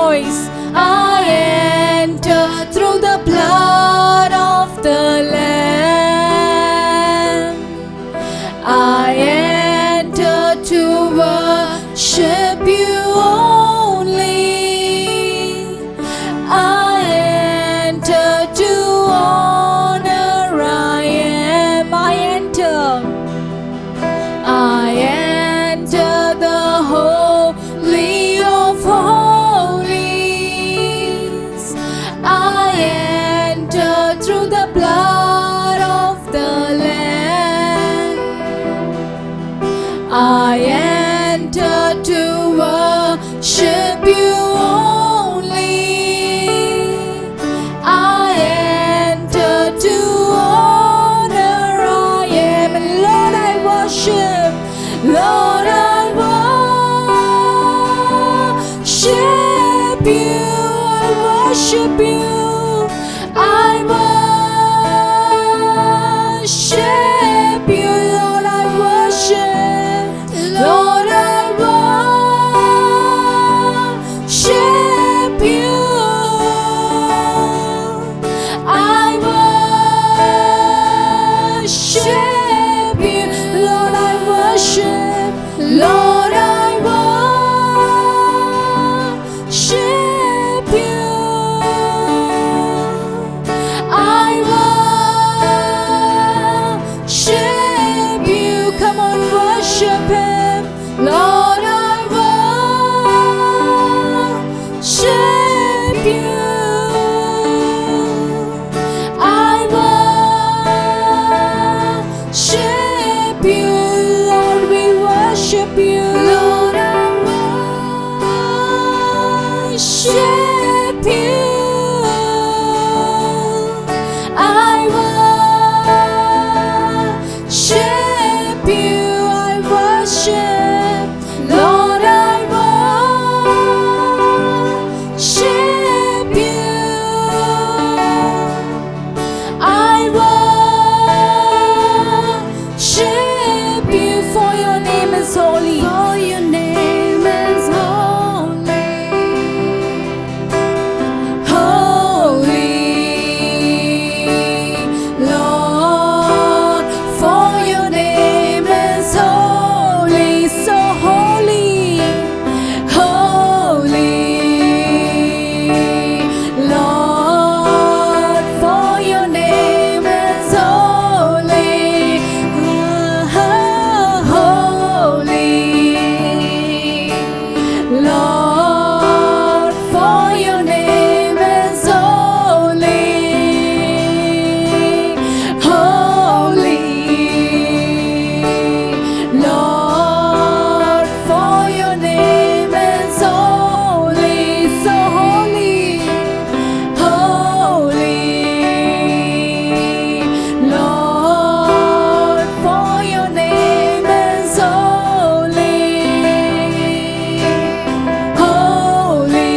voice. I enter through the blood of the Lamb. I enter to worship you only. I enter to honor. I am. I enter. I enter the holy of holies. I enter through the blood of the Lamb. I enter to worship you only. I enter to honor. I am. And Lord, I worship. Lord, I worship you. I worship you. I worship you. Lord, I worship. Lord, I worship you. I worship you. Lord, I worship. Lord, I worship you. I worship you. Come on, worship Him. Lord, I worship you. I worship you. Lord, we worship you. Lord, I worship you. I worship you. I worship. Lord, I worship you. I worship you, for your name is holy. For your name is holy. Holy, Lord, for your name is holy. So holy. Holy, Lord, for your name is holy. Holy, Lord, for your name is holy. Holy, Lord, for your name is holy. So holy. Holy, Lord, for your name is holy. Holy,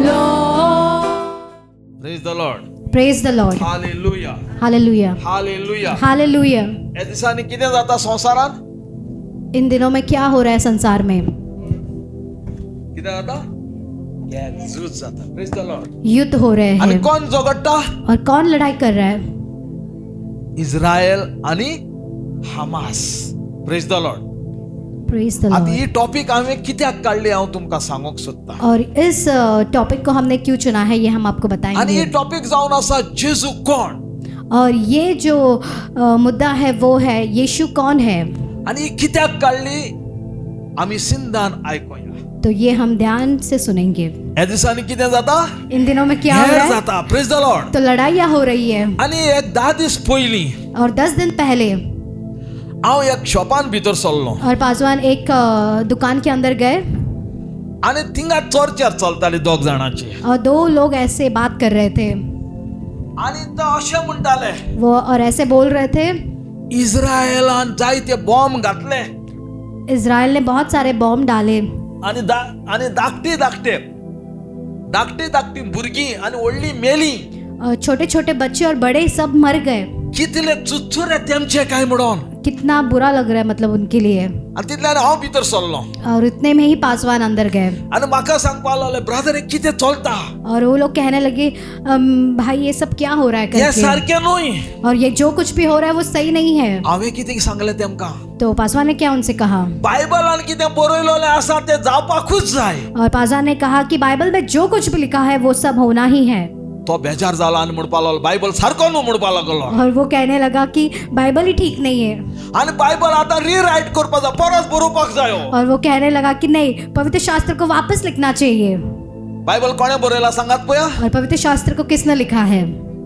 Lord. Praise the Lord. Praise the Lord. Hallelujah. Hallelujah. Hallelujah. Hallelujah. या दिसांनी कितें जाता संवसारान? इन दिनों में क्या हो रहा है संसार में? कितें जाता? झूज जाता. Praise the Lord. युद्ध हो रहे आणि हैं. कोण झगडटा? और कौन लड़ाई कर रहा है? इस्रायल आणि Hamas. Praise the Lord. Praise the आता Lord. ही टॉपिक हांवें कित्याक काडली हांव तुमकां सांगूंक सोदता. और इस टॉपिक को हमने क्यों चुना है ये हम आपको आणि बताएंगे. ही टॉपिक जावन आसा जेजू कोण. और ये जो मुद्दा है वो है यीशु कौन है. आणि ही कित्याक काडली आमी सिंधान आयकोया. तो ये हम ध्यान से सुनेंगे. या दिसांनी कितें जाता? इन दिनों में क्या हो हेर रहा है? जाता. Praise the Lord. तो लड़ाइयाँ हो रही है. आणि एक 10 दीस पयलीं और 10 दिन पहले हांव एक शॉपान भितर सरलो. और पासवान एक दुकान के अंदर गए आणि थिंगा चर्चा चलताली दोग जाणांची. और 2 लोग ऐसे बात कर रहे थे. आणि तो अशें म्हणटाले वो और ऐसे बोल रहे थे इस्रायलान जायते बॉम्ब घातले इज़राइल ने बहुत सारे बॉम्ब डाले आणि धाकटी धाकटी भुरगीं आणि व्हडली मेली. छोटे छोटे बच्चे और बड़े सब मर गए. कितले चुचुरे तेमचे काय म्हणून कितना बुरा लग रहा है मतलब उनके लिए। आणि तितल्यान हांव भितर सरलो और इतने में ही पासवान अंदर गए आणि म्हाका सांगपा लागले ब्रदर हे कितें चलता और वो लोग कहने लगे भाई ये सब क्या हो रहा है हे करके, सारकें न्हय। और ये जो कुछ भी हो रहा है वो सही नहीं है। हांवें कितें सांगलें तेमकां तो पासवान ने क्या उनसे कहा, बायबलान कितें बरयलेलें आसा तें जावपाकूच जाय। और पासवान ने कहा कि बाइबल में जो कुछ भी लिखा है वो सब होना ही है। तो बेजार जाला आनी म्हणपा लागलो बायबल सारको न्हू म्हणपा लागलो और वो कहने लगा कि बाइबल ही ठीक नहीं है, आणि बायबल आता रीराइट करपा जाय, परत बरोवपाक जायो। और वो कहने लगा कि नहीं, पवित्र शास्त्र को वापस लिखना चाहिए। बायबल कोणें बरयला सांगात पळया, और पवित्र शास्त्र को किसने लिखा है?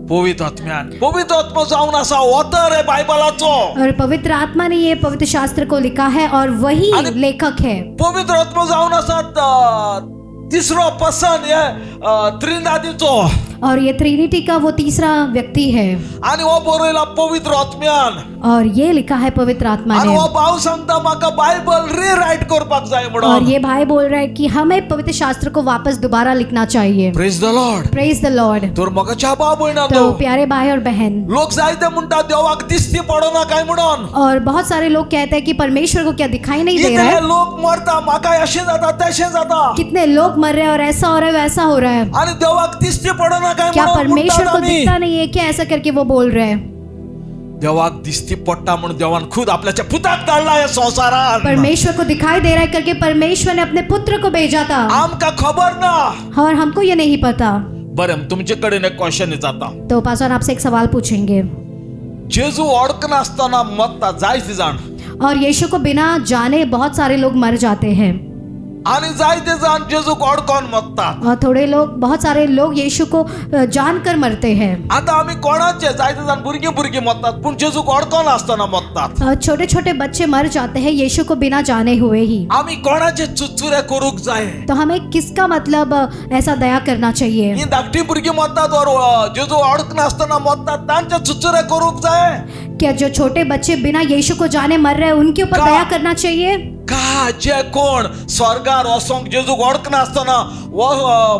पवित्र आत्म्यान। पवित्र आत्मा जावन आसा ऑथर आहे बायबलाचो, और पवित्र आत्मा ने ये पवित्र शास्त्र को लिखा है और वही लेखक है। पवित्र आत्मा जावन आसा तिसरो पर्सन हे त्रिनादीचो, और ये ट्रिनिटी का वो तीसरा व्यक्ति है, आणि हो बरयला पवित्र आत्म्यान। और ये लिखा है पवित्र आत्मा आणि ने। हो भाव सांगता म्हाका बायबल रीराइट करपाक जाय और म्हणून। ये भाई बोल रहा है कि हमें पवित्र शास्त्र को वापस दोबारा लिखना चाहिए। Praise the Lord. Praise the Lord. तर मोगाच्या भाव तो भयणांनो, प्यारे भाई और बहन, लोक जायते म्हणटा देवाक दिसती पडना काय म्हणून। और बहुत सारे लोग कहते हैं कि परमेश्वर को क्या दिखाई नहीं दे रहा इतले है, लोक मरता, म्हाका अशें जाता तशें जाता, कितने लोग मर रहे हैं और ऐसा हो रहा है वैसा हो रहा है, आणि देवाक दिसती पडना काय क्या म्हणून परमेश्वर म्हणटात को आमी। दिखता नहीं है क्या, ऐसा करके वो बोल रहे हैं। देवाक दिसती पडटा म्हणून देवान खुद आपल्याच्या पुताक धाडला या संसारात। परमेश्वर को दिखाई दे रहा है करके परमेश्वर ने अपने पुत्र को भेजा था, आमका खबर ना। और हमको ये नहीं पता। बरं, तुमचे कडेन एक क्वेश्चन जाता। तो पासवान आपसे एक सवाल पूछेंगे, जेजू ओळखना आसतना मरता जायते जाण, और यीशु को बिना जाने बहुत सारे लोग मर जाते हैं, आणि जायते जाण जेजूक ओळखोन मरतात। और थोड़े लोग, बहुत सारे लोग यीशु को जानकर मरते हैं। आता आम्ही कोणाचे जायते जाण भुरगी मरतात, पण जेजूक ओळखोन आसतना मरतात। और छोटे छोटे बच्चे मर जाते हैं यीशु को बिना जाने हुए ही। आम्ही कोणाचे चुचुरे करूक जाय? तो हमें किसका मतलब ऐसा दया करना चाहिए? ही धाकटी भुरगी मरतात और जेजू ओळखना आसतना मरतात, तांचे चुचुरे करूक जाय? क्या जो छोटे बच्चे बिना यीशु को जाने मर रहे हैं उनके ऊपर का? दया करना चाहिए? का जे कोण स्वर्गार वसोंक जेजूक ओळखना आसतना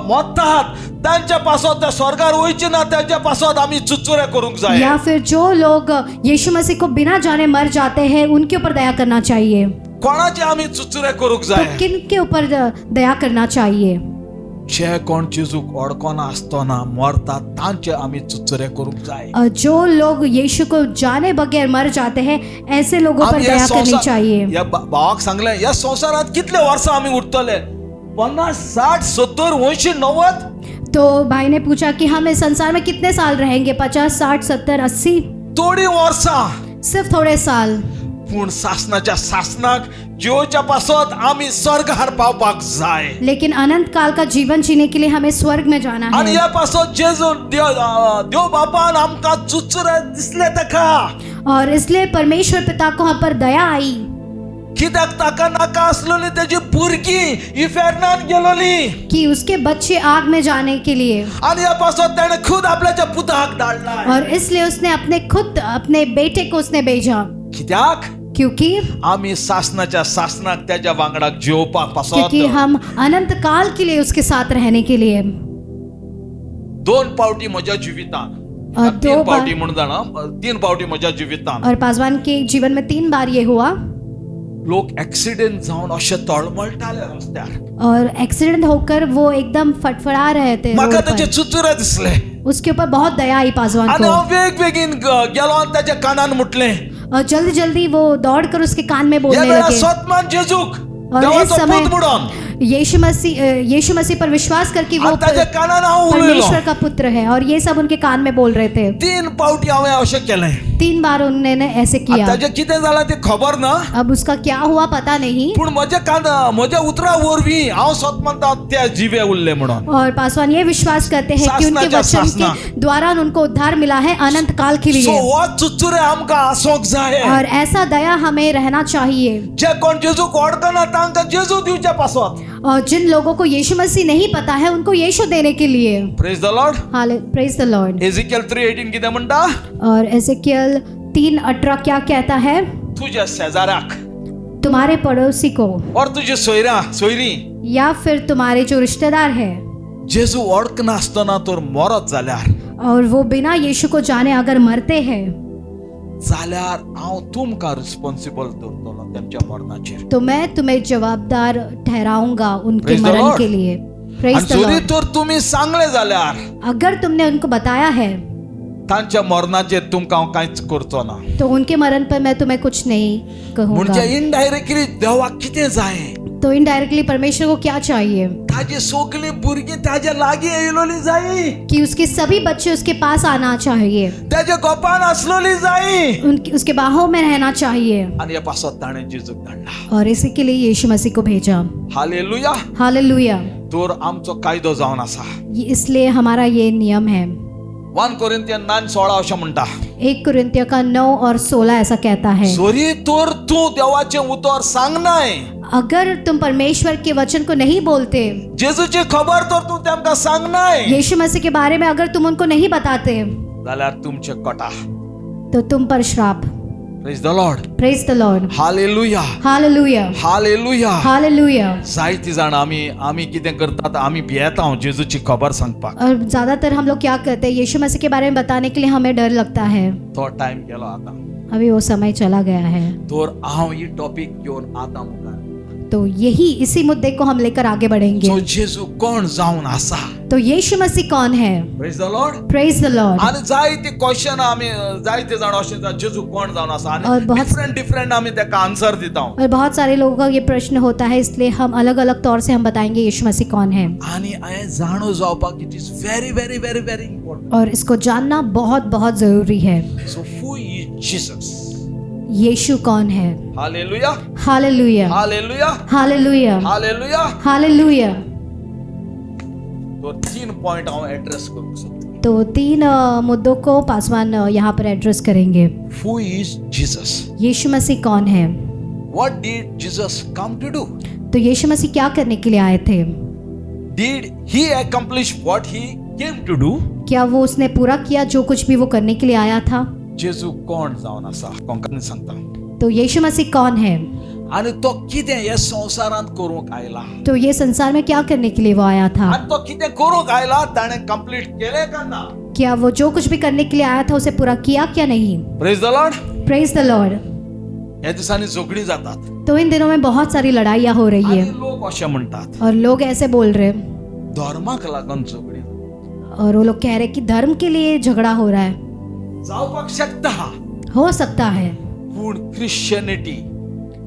मरतात, तांच्या पासत त्या स्वर्गार वयचे ना, त्यांच्या पासत आम्ही चुचुरे करूक जाय? या फिर जो लोग यीशु मसीह को बिना जाने मर जाते हैं उनके ऊपर दया करना चाहिए? कोणाचे आम्ही चुचुरे करूक तो जाय? किन के ऊपर दया करना चाहिए? जे कोण जेजूक ओळखना आसतना मरतात, तांचे आम्ही चुचुरे करूक जाय। जो लोग यीशु को जाने बगैर मर जाते हैं ऐसे लोगों पर आम्ही या दया करनी संसार- चाहिए। या भावाक सांगले, या संसारात कितले वर्ष आम्ही उरतले? 50, 60, 70, 80, 90? तो भाई ने पूछा कि हम इस संसार में कितने साल रहेंगे? 50, 60, 70, 80? थोडी वर्षा, सिर्फ थोड़े साल। पूण शासनाच्या शासनाक जेवच्या पासत आम्ही स्वर्गार पावपाक जाय। लेकिन अनंत काल का जीवन जीने के लिए हमें स्वर्ग में जाना आणि है। या पासत जेजू देव बापान आमका चुचुरे दिसले तेका, और इसलिए परमेश्वर पिता को हम पर दया आई, कित्याक ताका नाका आसलेली तेजी भुरगी इफेरनान गेलोली, कि उसके बच्चे आग में जाने के लिए, आणि या पासत त्याने खुद आपल्याच्या पुताक धाडला। और इसलिए उसने अपने बेटे को उसने भेजा, कित्याक क्योंकि आम्ही शासनाच्या शासनाक त्याच्या वांगडाक जेवपाक पासत क्योंकि हम अनंत काल के लिए उसके साथ रहने के लिए। 2 पावटी म्हज्या जिवितान, और 3 2 पावटी बार, म्हणून जाणा, 3 पावटी म्हज्या जिवितान और पासवान के जीवन में 3 बार ये हुआ, लोक ऍक्सिडेंट जाऊन असे तळमळटाले रस्त्यार। और एक्सीडेंट होकर वो एकदम फटफड़ा रहे थे म्हाका रोड त्याचे पर। चुचुरे दिसले, उसके ऊपर बहुत दया आई पासवान आणि को, हांव वेगवेगळीन गेलो आणि त्याच्या कानान मुटले। और जल्दी जल्दी वो दौड़कर उसके कान में या बोलने वेळा लगे। स्वतमान जेजूक और इस देवाचो समय पूत म्हणून यीशु मसीह पर विश्वास करके वो आणि त्याच्या कानान हांव उलयलो। परमेश्वर का पुत्र है, और ये सब उनके कान में बोल रहे थे। 3 पावटी हांवें अशें केलें। 3 बार उन्होंने ऐसे किया। ताजें कितें जालां तें खबर ना, अब उसका क्या हुआ पता नहीं, पूण म्हज्या उतरा वरवीं हांव स्वत म्हणटा त्या जिवे उरले म्हणून। और पासवान ये विश्वास करते हैं कि उनके शासनाच्या वचन शासना। के द्वारा उनको उद्धार मिला है अनंत काल के सो लिए, हो चुचुरे आमकां आसोंक जाय। और ऐसा दया हमें रहना चाहिए। जे कोण जेजूक ओळखना तांकां जेजू दिवचे पासत। और जिन लोगों को यीशु मसीह नहीं पता है उनको यीशु देने के लिए। Praise the Lord. Praise the Lord. Ezekiel 3:18 कितें म्हणटा? और एजेकियल 3:18 क्या कहता है? तुझ्या शेजाऱ्याक तुम्हारे पड़ोसी को, और तुझे सोयरी या फिर तुम्हारे जो रिश्तेदार है, जेजू ओळखना आसतना तर मरत जाल्यार और वो बिना यीशु को जाने अगर मरते हैं, जाल्यार हांव तुमकां रिस्पॉन्सिबल दवरतलो तेमच्या मरणाचेर. तो मैं तुम्हें जवाबदार ठहराऊंगा उनके Praise the मरण Lord. के लिए. Praise आनी the जरी Lord. तर तुमी सांगले जाल्यार अगर तुमने उनको बताया है तांच्या मरणाचेर तुमकां हांव कांयच करचो ना. तो उनके मरण पर मैं तुम्हें कुछ नहीं कहूंगा. म्हणजे इनडायरेक्टली देवाक कितें जाय, तो इनडायरेक्टली परमेश्वर को क्या चाहिए ताजी सगळीं भुरगीं ताज्या लागीं येयलोलीं जायी, कि उसके सभी बच्चे उसके पास आना चाहिए, ताज्या गोपान आसलोलीं जायी. उनकी उसके बाहों में रहना चाहिए. आनी हे पासत ताणें जेजूक धाडला. और इसी के लिए यीशु मसीह को भेजा. हालेलुया. हालेलुया. तर आमचो कायदो जावन आसा. इसलिए हमारा ये नियम है. 1 कोरिंथियन 9:16 अशें म्हणटा, 1 कुरिन्थियों का 9 और 16 ऐसा कहता है, जरी तर तूं देवाचें उतर सांगनाय, अगर तुम परमेश्वर के वचन को नहीं बोलते, जेजूची खबर तर तूं तेमकां सांगनाय, यीशु मसीह के बारे में अगर तुम उनको नहीं बताते, जाल्यार तुमचें कोटा. तो तुम पर श्राप. Praise the Lord. Praise the Lord. Hallelujah. Hallelujah. Hallelujah. Hallelujah. जायतीं जाण आमी कितें करतात, आमी भियेता जेजूची खबर सांगपाक. और ज्यादातर हम लोग क्या करते हैं, यीशु मसीह के बारे में बताने के लिए हमें डर लगता है. तो टाइम गेलो आतां. अभी वो समय चला गया है. तर हांव ही टॉपिक घेवन आतां मुखार. तो यही इसी मुद्दे को हम लेकर आगे बढ़ेंगे. सो जेजू कोण जावन आसा. तो यीशु मसीह कौन है? Praise the Lord. Praise the Lord. आनी जायती क्वेश्चन आमी जायते जाण अशें जेजू कोण जावन आसा और आनी बहुत- डिफरंट आमी तेका आन्सर दिता. और बहुत सारे लोगों का ये प्रश्न होता है, इसलिए हम अलग अलग तौर से हम बताएंगे यीशु मसीह कौन है. आनी हांवें जाणो जावपाक it is very very very very important. और इसको जानना बहुत बहुत जरूरी है. सो हू इज जीसस. यीशु कौन है? Hallelujah. Hallelujah. Hallelujah. Hallelujah. Hallelujah. Hallelujah. तो 3 पॉइंट हांव एड्रेस करूंक सोदता. तो 3 मुद्दों को पासवान यहाँ पर एड्रेस करेंगे. हू इज जीसस. यीशु मसीह कौन है? What did Jesus come to do. तो यीशु मसीह क्या करने के लिए आए थे? Did he accomplish what he came to do. क्या वो उसने पूरा किया जो कुछ भी वो करने के लिए आया था? जेजू कोण जावन आसा कोंकणी सांगता. तो यीशु मसीह कौन है? आनी तो कितें हे संवसारांत करूंक आयला. तो ये संसार में क्या करने के लिए वो आया था? आनी तो कितें करूंक आयला ताणें कंप्लीट केलें काय ना. क्या वो जो कुछ भी करने के लिए आया था उसे पूरा किया क्या नहीं? Praise the Lord. Praise the Lord. ह्या दिसांनी झगडीं जातात. तो इन दिनों में बहुत सारी लड़ाइयाँ हो रही आनी है लोक अशें म्हणटात और लोग ऐसे बोल रहे हैं धर्माक लागून झगडीं और वो लोग कह रहे हैं कि धर्म के लिए झगड़ा हो रहा है. जावपाक शकता, हो सकता है, पूण क्रिश्चियनिटी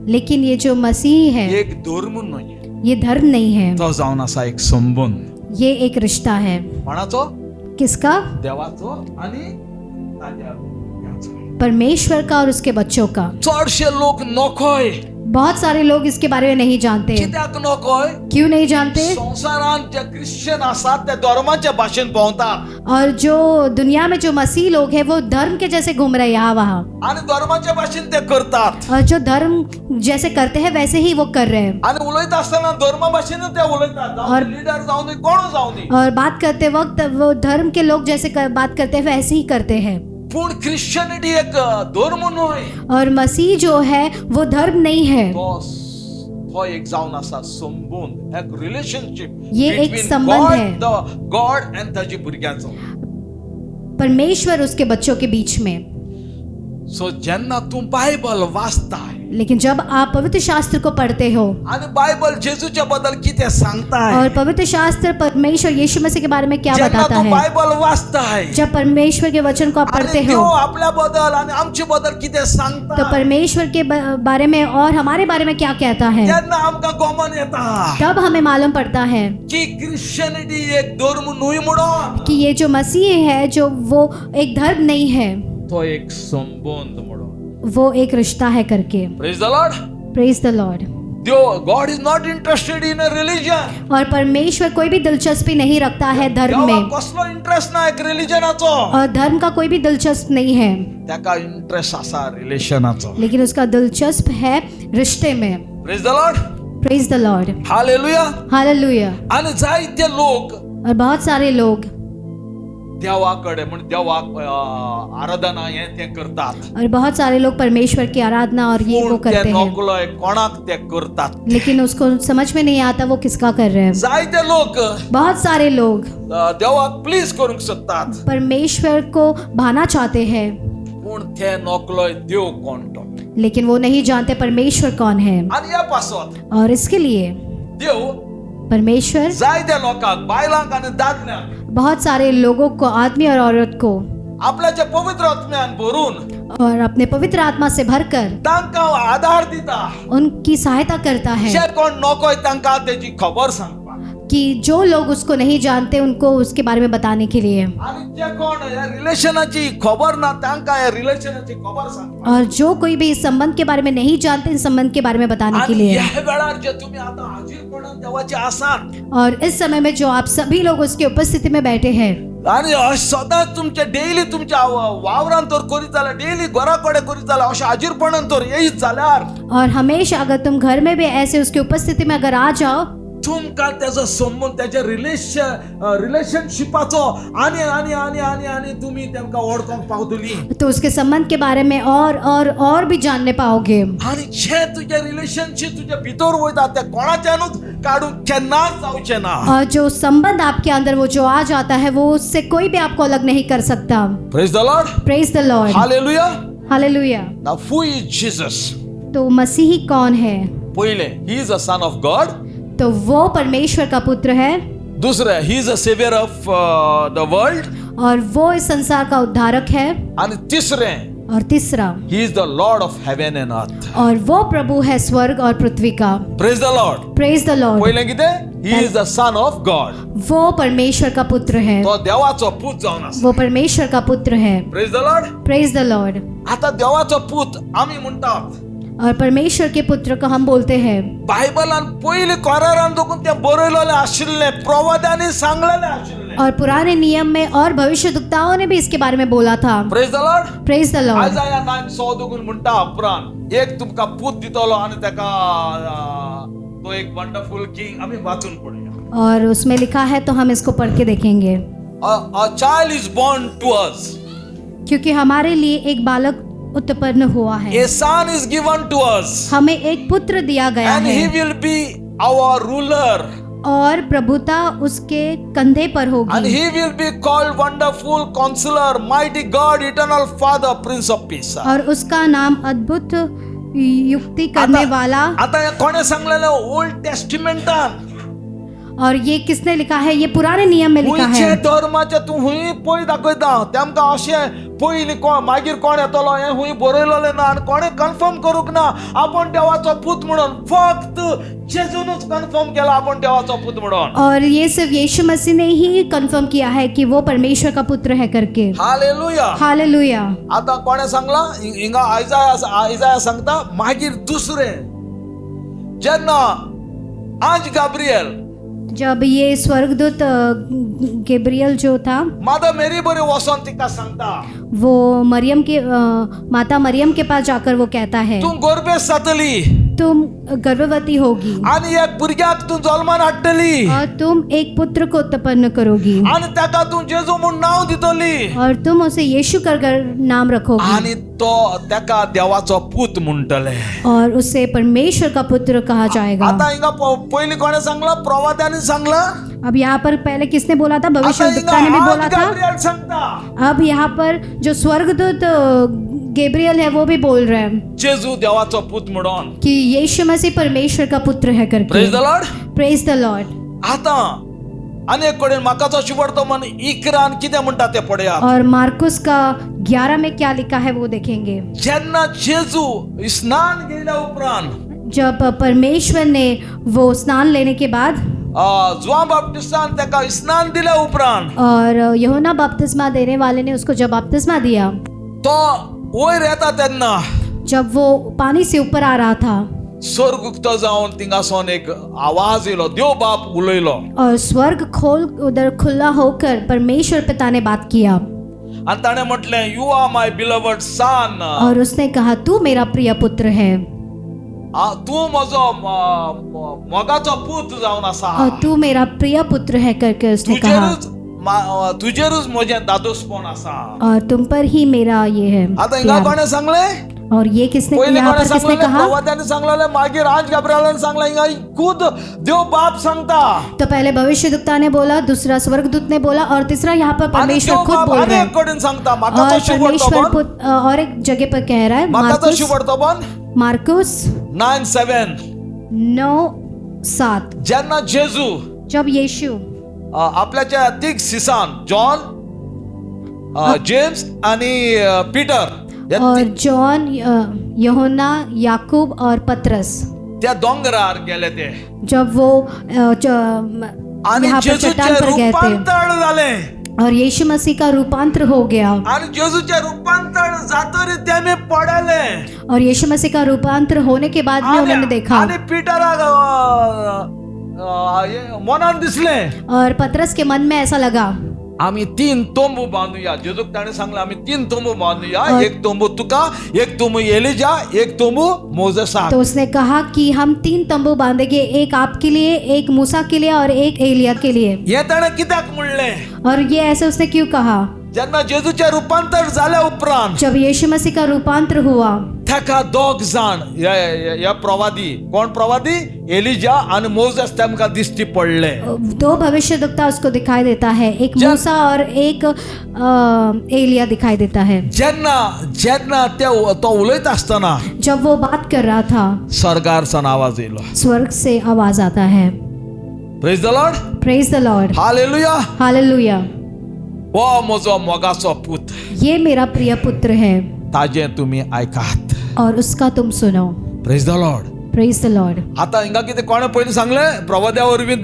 लेकिन ये जो मसीह है एक धर्म न्हय. ये धर्म नहीं है, तो जावन आसा एक संबंध. ये एक रिश्ता है. कोणाचो? किसका? देवाचो आनी ताज्या भुरग्याचो. परमेश्वर का और उसके बच्चों का. चडशे लोक नकोय. बहुत सारे लोग इसके बारे में नहीं जानते. कित्याक नकोय? क्यों नहीं जानते? संवसारांत जे क्रिश्चियन आसात ते धर्माच्या भाशेन भोंवतात और जो दुनिया में जो मसीह लोग हैं वो धर्म के जैसे घूम रहे हैं यहाँ वहाँ, आनी धर्माच्या भाशेन ते करतात. और जो धर्म जैसे करते हैं वैसे ही वो कर रहे हैं. आनी उलयता आसतना धर्मा भाशेन ते उलयतात. जावं लिडर जावं दी कोण जावं दी. और बात करते वक्त वो धर्म के लोग जैसे बात करते हैं वैसे ही करते हैं. पूण क्रिश्चियनिटी एक धर्म न्हय. और मसीह जो है वो धर्म नहीं है, तो एक जावन आसा संबंध, एक रिलेशनशिप. ये एक संबंध है. गॉड एंड ताजी भुरग्याचो. परमेश्वर उसके बच्चों के बीच में. सो जेन्ना तूं बायबल वाचताय लेकिन जब आप पवित्र शास्त्र को पढ़ते हो आनी बायबल जेजूच्या बद्दल कितें सांगताय, और पवित्र शास्त्र परमेश्वर यीशु मसीह के बारे में क्या जेन्ना बताता तूं है, बायबल वाचताय जब परमेश्वर के वचन को आप पढ़ते आनी हो देव आपल्या बद्दल आनी आमचे बद्दल कितें तो सांगता, परमेश्वर के बारे में और हमारे बारे में क्या कहता है, तेन्ना आमकां गोमन येता तब हमें मालूम पड़ता है की क्रिश्चियनिटी एक धर्म न्हय म्हणून, कि ये जो मसीह है जो वो एक धर्म नहीं है, तो एक संबंध म्हणून. वो एक रिश्ता है करके. Praise the Lord. Praise the Lord. God is not interested in a religion. और परमेश्वर कोई भी दिलचस्पी नहीं रखता है धर्म में, कसलो इंटरेस्ट ना एक रिलीजनाचो. और धर्म का कोई भी दिलचस्प नहीं है, ताका इंटरेस्ट आसा रिलेशनाचो. लेकिन उसका दिलचस्प है रिश्ते में. Praise the Lord. Praise the Lord. Hallelujah. Hallelujah. आनी जायते लोक और बहुत सारे लोग देवाकडे म्हण देवाक आराधना हे ते करतात. और बहुत सारे लोग परमेश्वर की आराधना और ये वो पूण ते करते हैं, नकलोय कोणाक ते करतात. लेकिन उसको समझ में नहीं आता वो किसका कर रहे हैं. जायते लोक बहुत सारे लोग देवाक प्लीज करूंक सोदतात. परमेश्वर को भाना चाहते हैं, पूण पूण ते नोकलोय देव कोण तो लेकिन वो नहीं जानते परमेश्वर कौन है। आनी ह्या पासत और इसके लिए देव परमेश्वर जायत्या लोकांक बायलांक आनी दादल्यांक बहुत सारे लोगों को, आदमी और औरत को, आपल्याच्या पवित्र आत्म्यान भरून और अपने पवित्र आत्मा से भरकर तांकां आधार दिता उनकी सहायता करता है जे कोण नोकोय तांकां तेजी खबर सांगपाक कि जो लोग उसको नहीं जानते उनको उसके बारे में बताने के लिए, आनी जे कोण ह्या रिलेशनाची खबर ना तांकां ह्या रिलेशनाची खबर सांगपाक और जो कोई भी इस संबंध के बारे में नहीं जानते इस संबंध के बारे में बताने के आनी लिए। ह्या वेळार जे तुमी आतां हाजीरपणान देवाचे आसात और इस समय में जो आप सभी लोग उसकी उपस्थिति में बैठे हैं आनी सदांच तुमचे डेली तुमच्या वावरान तर करीत जाल्यार डेली घरा कडेन करीत जाल्यार अशें हाजीरपणान तर येयत जाल्यार और हमेशा अगर तुम घर में भी ऐसे उसकी उपस्थिति में अगर आ जाओ तुमकां तेजो संबंध तेजे रिलेशनशिपाचो आनी आनी आनी आनी आनी तुमी तेमकां वळखोंक पावतली तो उसके संबंध के बारे में और भी जानने पाओगे। आनी जे तुजे रिलेशनशिप तुजे भितर वयता ते कोणाच्यानूच काडूंक केन्नाच जावचें ना। और जो संबंध आपके अंदर वो जो आ जाता है वो उससे कोई भी आपको अलग नहीं कर सकता। Praise the Lord, praise the Lord, hallelujah. Hallelujah. Now who is Jesus? तो मसीही कौन है? पहिले he is a son of God, तो वो परमेश्वर का पुत्र है। दुसरे he is a saviour of the world, और वो इस संसार का उद्धारक है। आणि तिसरे और तीसरा he is the Lord of heaven and earth. और वो प्रभु है स्वर्ग और पृथ्वी का। Praise the Lord, praise the Lord. पहिले कितें? He is the sun of God, वो परमेश्वर का पुत्र है, तो देवाचो पूत जावन आसा। वो परमेश्वर का पुत्र है। Praise the Lord. Praise the Lord. आता देवाचो पूत आमी म्हणतात, और परमेश्वर के पुत्र को हम बोलते हैं। बायबलान पयले करारान देखून ते बरयलेले आशिल्ले, प्रवाद्यांनी सांगलेले आशिल्ले। और पुराने नियम में और भविष्यवक्ताओं ने भी इसके बारे में बोला था। Praise the Lord. Praise the Lord. Isaiah 9:6 देखून म्हणटा उपरांत एक तुमका पूत दितलो आणि तेका तो एक वंडरफुल किंग, आमी वाचून पळया। और उसमें लिखा है, तो हम इसको पढ़ के देखेंगे। A child is born to us, क्योंकि हमारे लिए एक बालक उत्पन्न हुआ है, a son is given to us, हमें एक पुत्र दिया गया and he है, will be our ruler, और प्रभुता उसके कंधे पर and होगी, he will be called Wonderful Counselor, Mighty God, Eternal Father, Prince of Peace. और उसका नाम अद्भुत युक्ति करने वाला। आता हे कोणे सांगलेले? ओल्ड टेस्टिमेंटान। और ये किसने लिखा है? ये पुराने नियम में लिखा हुंयचे है। धर्माचे तूं हुंय पळय दाखयता तेमकां अशें पयलीं मागीर कोण येतलो हें हुंय बरयलेलें ना आनी कोणें कन्फर्म करूंक ना आपूण देवाचो पूत म्हणून। फक्त जेजूनच कन्फर्म केला आपूण देवाचो पूत म्हणून। और ये सिर्फ यीशु मसीह ने ही कंफर्म किया है कि वो परमेश्वर का पुत्र है करके। हालेलुया। हालेलुया। आता कोणे सांगला? हिंगा आयजाया सांगता मागीर दुसरें जेन्ना आंज गाब्रिएल, जब ये स्वर्गदूत गैब्रियल जो था, माता मेरी बरी वचोन तिका सांगता, वो मरियम के माता मरियम के पास जाकर वो कहता है, तूं गर्भेश जातली तुम गर्भवती होगी आनी एक भुरग्याक तूं जल्मान हाडटली और तुम एक पुत्र को उत्पन्न करोगी आनी ताका तूं जेजू म्हूण नांव दितली और तुम उसे यीशु कर नाम रखोगी आनी तो ताका देवाचो पूत म्हणटले। और उसे परमेश्वर का पुत्र कहा जाएगा। आता हिंगा पयलीं कोणे सांगला? प्रवाद्यांनी सांगला। अब यहाँ पर पहले किसने बोला था? आता भविष्यवक्ता ने भी हिंगा बोला आंज था। गाब्रिएल सांगता, अब यहाँ पर जो स्वर्गदूत गैब्रियल है वो भी बोल रहे हैं जेजू देवाचो पूत म्हणून। कि यीशु मसीह परमेश्वर का पुत्र है करके। Praise the Lord. Praise the Lord. आता अनेक कडेन म्हाकाचो शुभवर्तमान इकरान कितें म्हणटा ते पळया। और मार्कुस का 11 में क्या लिखा है वो देखेंगे। जेन्ना जेजू स्नान केल्या उपरांत, जब परमेश्वर ने वो स्नान लेने के बाद जुआन बाप्तिस्तान ताका स्नान दिल्या उपरांत, और यूहन्ना बपतिस्मा देने वाले ने उसको जब बपतिस्मा दिया, तो वयर येता तेन्ना जब वो पानी से ऊपर आ रहा था, स्वर्ग उक्तो जावन थिंगासोन एक आवाज येलो, देव बाप उलयलो और स्वर्ग उधर खुला होकर परमेश्वर पिता ने बात किया आनी ताणें म्हटलें, यू आर माय बिलवड सन, और उसने कहा, तू मेरा प्रिय पुत्र है तूं म्हजो मोगाचो पूत जावन आसा, और तू मेरा प्रिय पुत्र है करके उसने कहा, तुजेरूच म्हजें दादोसपण आसा। और तुम पर ही मेरा ये है आता हिंगा प्यार। कोणे सांगले? और ये किसने पहिले यहाँ कोणी पर किसने सांगलेले कहा? प्रवाद्याने सांगलेले मागीर आज गब्रिएलाने सांगला हिंगा खुद देव बाप सांगता तो पहले भविष्यद्वक्ता ने बोला, दूसरा स्वर्गदूत ने बोला और तीसरा यहाँ पर आणि परमेश्वर देव खुद बाप बोल रहे अनेक हैं। कडून सांगता और माकाचा शुभ परमेश्वर वर्तमान और एक जगह पर कह रहा है, माकाचा शुभ वर्तमान मार्कुस 9:7 9:7 ज्यांना जेजू जब यीशु आपल्याच्या तिघ सिसान जॉन जेम्स आणि पीटर या और जॉन, यूहन्ना, याकूब और पतरस त्या डोंगरावर गेले ते जब वो आणि यहाँ पर जेजूचे चट्टान पर गए थे रूपांतर झाले और यीशु मसीह का रूपांतर हो गया आणि जेजूचे रूपांतर जातोरी त्याने पडाले और यीशु मसीह का रूपांतर होने के बाद में उन्होंने देखा आणि पीटराक मनान दिसले और पतरस के मन में ऐसा लगा, आम्ही 3 तोंबू बांधूया. जेजूक त्याने सांगलं आम्ही 3 तोंबू बांधूया. एक तोंबू तुका, एक तोंबू एलिजा, एक तोंबू मोसेसा. तो उसने कहा कि हम 3 तंबू बांधेंगे, एक आपके लिए, एक मूसा के लिए और एक एलिया के लिए. हे त्याने कित्याक म्हणले? और ये ऐसे उसने क्यों कहा? ज्यांना जेजूचे रूपांतर झाल्या उपरांत जब यीशु मसीह का रूपांतर हुआ त्याका दोग जाण या प्रवादी, कोण प्रवादी? एलिजा आणि मोसेस त्यांका दिसती पडले. 2 भविष्यद्वक्ता उसको दिखाई देता है, एक मूसा और एक एलिया दिखाई देता है. ज्यांना तो उलयत असताना जब वो बात कर रहा था सरकारचा आवाज येलो. स्वर्ग से आवाज आता है. Praise the Lord. Praise the Lord. Hallelujah. Hallelujah. ओ मोजो मोगाचो पूत, ये मेरा प्रिय पुत्र है ताजे तुम्ही ऐकात. और उसका तुम सुनो. Praise the Lord. Praise the Lord. आता हिंगा किती कोणे पहिले सांगले? प्रवाद्यावरवी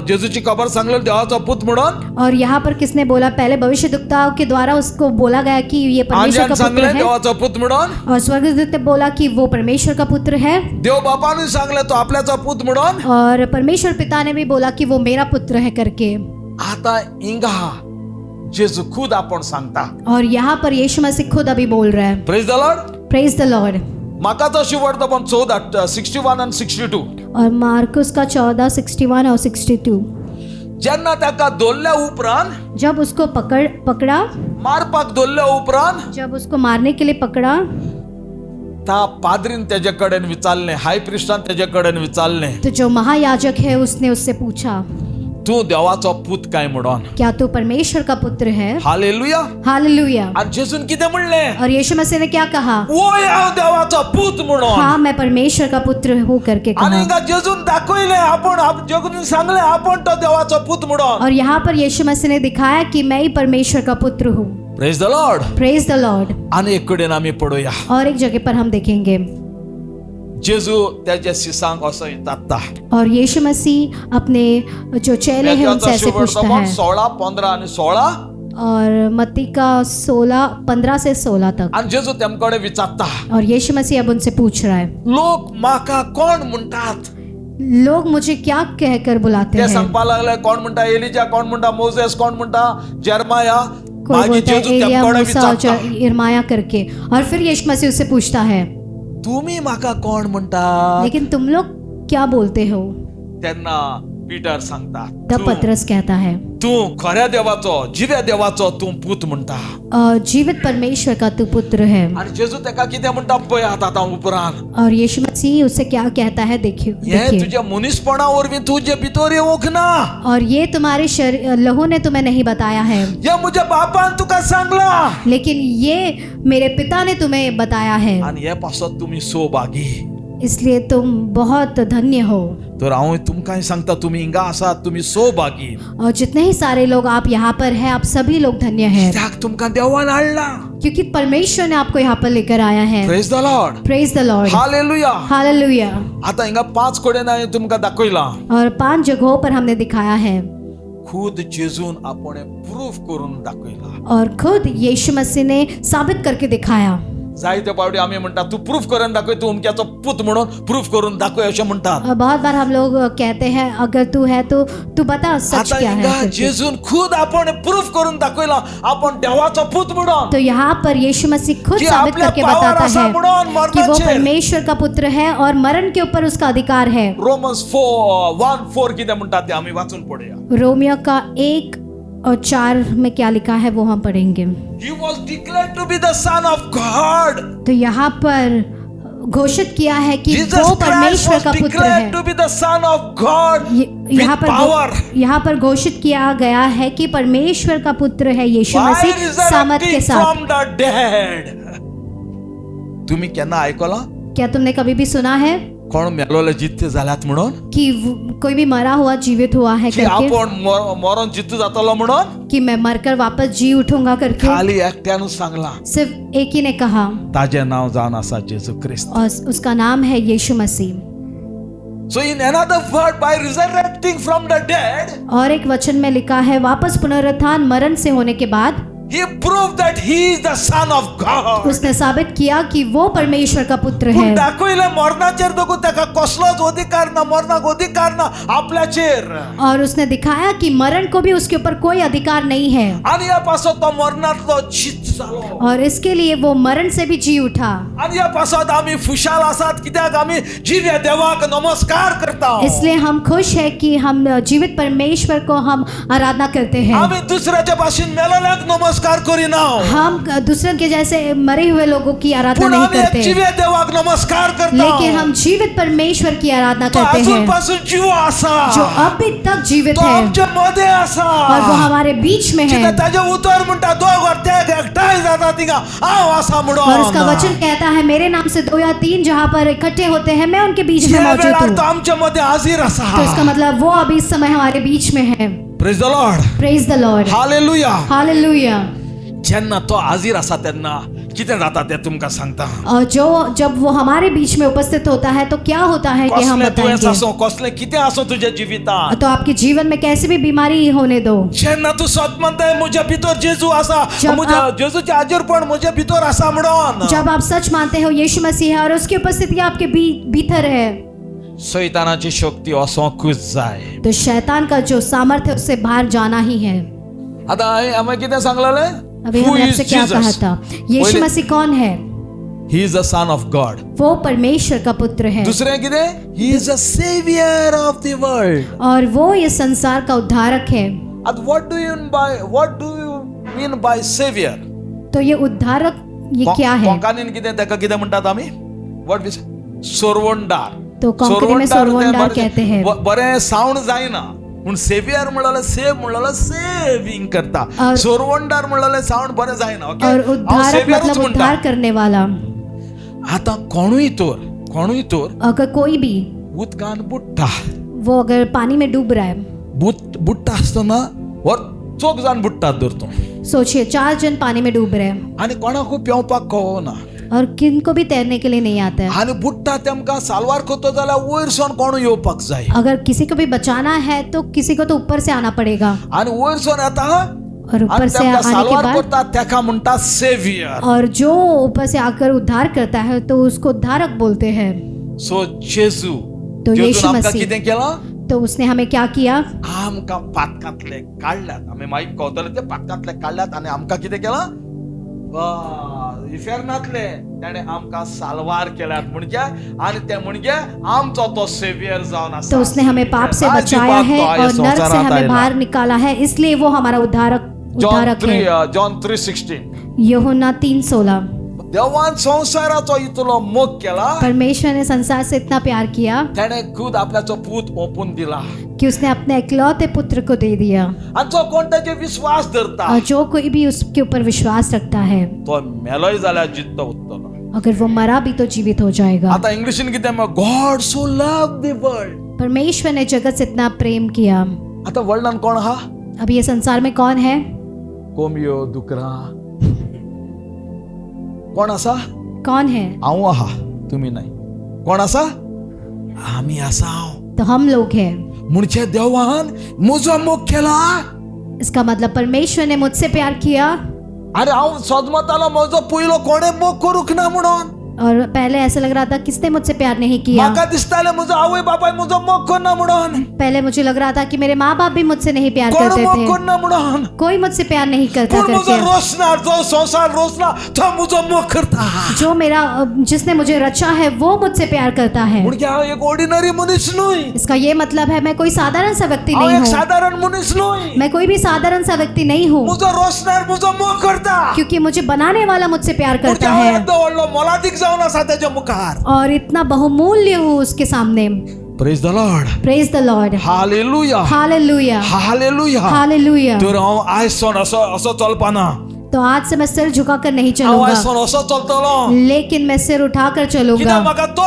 जेजूची खबर सांगले देवाचा पूत म्हणून. और यहाँ पर किसने बोला? पहले भविष्यद्वक्ताओं के द्वारा उसको बोला गया कि ये परमेश्वर का पुत्र सांगले है. देवाचा पूत म्हणून. और स्वर्गदूत ने बोला कि वो परमेश्वर का पुत्र है. देव बापाने सांगले तो आपल्याचा पूत म्हणून. और परमेश्वर पिता ने भी बोला कि वो मेरा पुत्र है करके. आता हिंगा जेजू खुद आपण सांगता. और यहाँ पर यीशु मसीह खुद अभी बोल रहा है. Praise the Lord. Praise the Lord. माकाचा शुभवर्तमान 14 61 आणि 62. और मार्कुस का 14 61 और 62. ज्यांना त्याका दोल्ल्या उपरांत, जब उसको पकड़ा, मारपाक दोल्ल्या उपरांत जब उसको मारने के लिए पकड़ा, त्या पादरीन त्याच्याकडे विचारले, हाय प्रिस्टान त्याच्याकडे विचारले, तो जो महायाजक है उसने उससे पूछा, तू देवाचा पूत काय म्हणून? क्या तू परमेश्वर का पुत्र है? हालेलुया. हालेलुया. आणि जेजून किती म्हणले? और यीशु मसीह ने क्या कहा? ओ या देवाचा पूत म्हणून. हाँ, मैं परमेश्वर का पुत्र हूँ करके आणि कहा. हिंगा जेजून दाखवले आपण जगून सांगले आपण तो देवाचा पूत म्हणून. और यहाँ पर यीशु मसीह ने दिखाया कि मैं ही परमेश्वर का पुत्र हूँ. Praise the Lord. Praise the Lord. आणि इकडे आम्ही पडूया. और एक जगह पर हम देखेंगे जेजू त्याच्या शिसांग असं येतात. और यीशु मसीह अपने जो चेले हैं उनसे ऐसे पूछता है. 16 15 आणि 16. और मत्ती का 16 15 से 16 तक. आणि जेजू त्यांच्याकडे विचारता. और यीशु मसीह अब उनसे पूछ रहा है, लोक माका कोण म्हणतात? लोग मुझे क्या कहकर बुलाते ते हैं? सांगपा लागले, कोण म्हणता एलिजा, कोण म्हणता मोसेस, कोण म्हणता जर्माया. कोई मागे बोलता है जेजू एलिया, त्यांच्याकडे मूसा और विचारता, यिर्मयाह करके. और फिर यीशु मसीह उससे पूछता है, तुम्ही माका कोण म्हणता? लेकिन तुम लोग क्या बोलते हो? त्यांना पीटर सांगता, तब पतरस कहता है, तू खऱ्या देवाचो, जिव्या देवाचो तू पूत म्हणता. जीवित परमेश्वर का तू पुत्र है. आणि जेजू त्याका किती म्हणता पळय आता उपरांत. और यीशु मसीह उससे क्या कहता है देखिए. हे तुझ्या मुनिसपणावर मी तुझे भितर येऊक ना. और ये तुम्हारे लहू ने तुम्हें नहीं बताया है, या मुझे बापान तुका सांगला. लेकिन ये मेरे पिता ने तुम्हें बताया है. आणि हे पासून तुम्ही सौभागी. इसलिए तुम बहुत धन्य हो. तर हांव तुमकां सांगता, तुम्ही हिंगा आसात, तुम्ही सौभागी. और जितने ही सारे लोग आप यहाँ पर हैं, आप सभी लोग धन्य हैं, त्याक तुमकां देवान हाडला. क्योंकि परमेश्वर ने आपको यहाँ पर लेकर आया है. Praise the Lord. Praise the Lord. Hallelujah. Hallelujah. आता हिंगा 5 कडेन हांवें तुमकां दाखयला. और 5 जगहों पर हमने दिखाया है. खुद जेजून आपण प्रूफ करून दाखयला. और खुद यीशु मसीह ने साबित करके दिखाया. जायते पावटी आम्ही म्हणतात, तू प्रूफ करून दाखव, तू उमक्याचो पूत म्हणून प्रूफ करून दाखव असे म्हणतात. और बहुत बार हम लोग कहते हैं, अगर तू है तो तू बता सच आता क्या है हिंगा करके. जेजून खुद आपण प्रूफ करून दाखवला आपण देवाचा पूत म्हणून. तो यहाँ पर यीशु मसीह खुद कि साबित आपल्या करके पावर बताता असा है म्हणून कि वो मरणाचे. परमेश्वर का पुत्र है और मरण के ऊपर उसका अधिकार है. रोमन्स 1:4 किती म्हणतात ते आम्ही वाचून पडूया. रोमियो का 1 और 4 में क्या लिखा है वो हम पढ़ेंगे। He was declared to be the Son of God. तो यहाँ पर घोषित किया है कि Jesus वो Christ परमेश्वर was का पुत्र declared है। to be the Son of God with power. यहाँ पर घोषित किया गया है कि परमेश्वर का पुत्र है यीशु By मसीह सामर्थ के resurrecting साथ। from the dead. तुम्ही केन्ना ऐकला क्या तुमने कभी भी सुना है कोण मेलोले जित्ते जाल्यात म्हणून कि कोई भी मरा हुआ जीवित हुआ है की करके, आपण मरण जित्तू जातलो म्हणून कि मैं मरकर वापस जी उठूंगा करके? खाली एकट्यानूच सांगला सिर्फ एक ही ने कहा ताजे नाव जावन आसा जेजू ख्रिस्त. और उसका नाम है यीशु मसीह। So in another word, by resurrecting from the dead, और एक वचन में लिखा है वापस पुनरुत्थान मरण से होने के बाद he proved that he is the Son of God. उसने साबित किया कि वो परमेश्वर का पुत्र पूण है। दाखयले मरणाचेर देखून ताका कसलोच अधिकार ना, मरणाक अधिकार ना आपल्याचेर. और उसने दिखाया कि मरण को भी उसके ऊपर कोई अधिकार नहीं है, आणि ह्या पासत तो मरणांतलो जित जालो. और इसके लिए वो मरण से भी जी उठा। आणि ह्या पासत आमी खुशाल आसात कित्याक आमी जिव्या देवाक नमस्कार करता. इसलिए हम खुश है कि हम जीवित परमेश्वर को हम आराधना करते हैं। आमी दुसऱ्याच्या भाशेन मेलेल्याक नमस्कार करिना. हम दूसरों के जैसे मरे हुए लोगों की आराधना पूण नहीं आमी एक करते, जिव्या देवाक नमस्कार करता. लेकिन हम जीवित परमेश्वर की आराधना तो करते हैं अजूनपासून जीव आसा. जो अभी तक जीवित तो है आमच्या मध्ये आसा. और वो हमारे बीच में है। कित्याक ताजे उतर म्हणटा दोग वर ते एकठांय जाता थिंगा हांव आसा म्हणून. और उसका वचन कहता है मेरे नाम से 2 या 3 जहाँ पर इकट्ठे होते हैं मैं उनके बीच में ह्या मौजूद वेळार तो हूँ। आमच्या मध्ये हाजीर आसा. तो इसका मतलब वो अभी इस समय हमारे बीच में है। Praise the Lord. Praise the Lord, hallelujah. Hallelujah. जेन्ना तो हाजीर आसा तेन्ना कितें जाता तें तुमकां सांगता. और जब वो हमारे बीच में उपस्थित होता है तो क्या होता है कि हम कसलें दुयेंस बताएंगे। आसूं, कसलें कितें आसूं तुज्या जिवितांत. तो आपके जीवन में कैसे भी बीमारी होने दो, जेन्ना तूं सत म्हणटाय म्हज्या भितर जेजू आसा, जब म्हज्या आप- जेजूचें हाजीरपण म्हज्या भितर आसा म्हणून. जब आप सच मानते हो यीशु मसीह है और उसकी उपस्थिति आपके भीतर है, शैतानाची शक्ती असोंकूच जाय. तो शैतान का जो सामर्थ्य है उससे बाहर जाना ही है। आता हांवें कितें सांगलेलें? अभी Who हमने is आपसे क्या Jesus? कहा था? यीशु पहिले- मसीह कौन है? He is the son of God. वो परमेश्वर का पुत्र है दुसरें कितें? He is the savior of the world. और वो इस संसार का उद्धारक है। And what do you mean by savior? तो ये उद्धारक ये क्या है? कोंकणीन कितें ताका कितें म्हणटात आमी? What we say? सोरवोंडार. तो कोंकणी में सोरवोंडार कहते हैं। बरें सावंड जायना. पूण सेवियर म्हणलें सेव म्हणलें सेविंग करता. और- सोरवोंडार म्हणलें सावंड बरें जायना. ओके. और हांव उद्धारक सेवियरूच मतलब म्हणटा. उद्धार करने वाला। आतां कोणूय तर अगर कोई भी उदकान बुडटा. वो अगर पानी में डूब रहा है, बुडटा आसतना वर चोक जावन बुडटात धर तूं. सोचिए 4 जन पानी में डूब रहे हैं आनी कोणाकूय पेंवपाक कळना. और किनको भी तैरने के लिए नहीं आता है। आनी बुडटा तेमकां सालवार करता जाल्यार वयरसून कोण येवपाक जाय. अगर किसी को भी बचाना है तो किसी को तो ऊपर से आना पड़ेगा, आनी वयरसून येता और ऊपर आनी से तेमकां आने के सालवार बाद करता तेका म्हणटा सेवियर. और जो ऊपर से आकर उद्धार करता है तो उसको उद्धारक बोलते हैं। सो जेजू तो जेजून येशू आमकां मसीह कितें केलां? तो उसने हमें क्या किया? आमकां पातकांतले काडल्यात. आमी मागीर कवतले ते पातकांतले काडल्यात आनी आमकां कितें केलां? इफेरनातले ताणें आमकां सालवार केल्यात म्हणजे आनी ते म्हणजे आमचो तो सेवियर जावन आसा. तो उसने हमें पाप से आज बचाया बात है तो आया और नरक से संसारात हमें आयला. बाहर निकाला है, इसलिए वो हमारा उद्धारक है। जॉन 3:16. यूहन्ना 3:16। देवान संसाराचो इतलो मोग केला परमेश्वर ने संसार से इतना प्यार किया ताणें खुद आपल्याचो पूत ओपून दिला. कि उसने अपने इकलौते पुत्र को दे दिया, आनी जो कोण ताचेर विश्वास धरता और जो कोई भी उसके ऊपर विश्वास रखता है तो मेलोय जाल्यार जित्तो उरतलो. अगर वो मरा भी तो जीवित हो जाएगा। आतां इंग्लिशीन कितें God so love the world. परमेश्वर ने जगत से इतना प्रेम किया। आतां वर्ल्डान कोण आहा? अब ये संसार में कौन है? कोंबयो दुकरां कोण आसा? कौन है? हांव आहा, तुमी नाही. कोण आसा? आमी आसा. तो हम लोग हैं। म्हणजे देवान म्हजो मोग केला इसका मतलब परमेश्वर ने मुझसे प्यार किया अरे हांव सदमतालो म्हजो पयलो कोणें मोग करूंक ना म्हणून. और पहले ऐसा लग रहा था किसने मुझसे प्यार नहीं किया। म्हाका दिसताले म्हजो आवय बापाय म्हजो मोग करना म्हणून, पहले मुझे लग रहा था कि मेरे माँ बाप भी मुझसे नहीं प्यार कोण करते मोग थे, करना म्हणून, कोई मुझसे प्यार नहीं करता पूण म्हजो करके। रोसणार जो संसार रोसला तो म्हजो मोग करता। जो मेरा जिसने मुझे रचा है वो मुझसे प्यार करता है। म्हणजे हांव एक ऑर्डिनरी मनीस न्हय, इसका ये मतलब है मैं कोई साधारण सा व्यक्ति हांव नहीं एक हूँ, साधारण मनीस न्हय, मैं कोई भी साधारण सा व्यक्ति नहीं हूँ, म्हजो रोसणार म्हजो मोग करता। क्योंकि मुझे बनाने वाला मुझसे प्यार म्हणजे करता हांव है येदो व्हडलो मोलादीक जावन आसा तेच्या मुखार। और इतना बहुमूल्य हूँ उसके सामने। Praise the Lord, praise the Lord, hallelujah, hallelujah, hallelujah. Hallelujah. तर हांव आयज सोन असो चलपाना, तो आज से मैं सिर झुकाकर नहीं हांव चलूंगा, आयज सोन असो चलतलो, लेकिन मैं सिर उठाकर चलूंगा, कित्याक म्हाका तो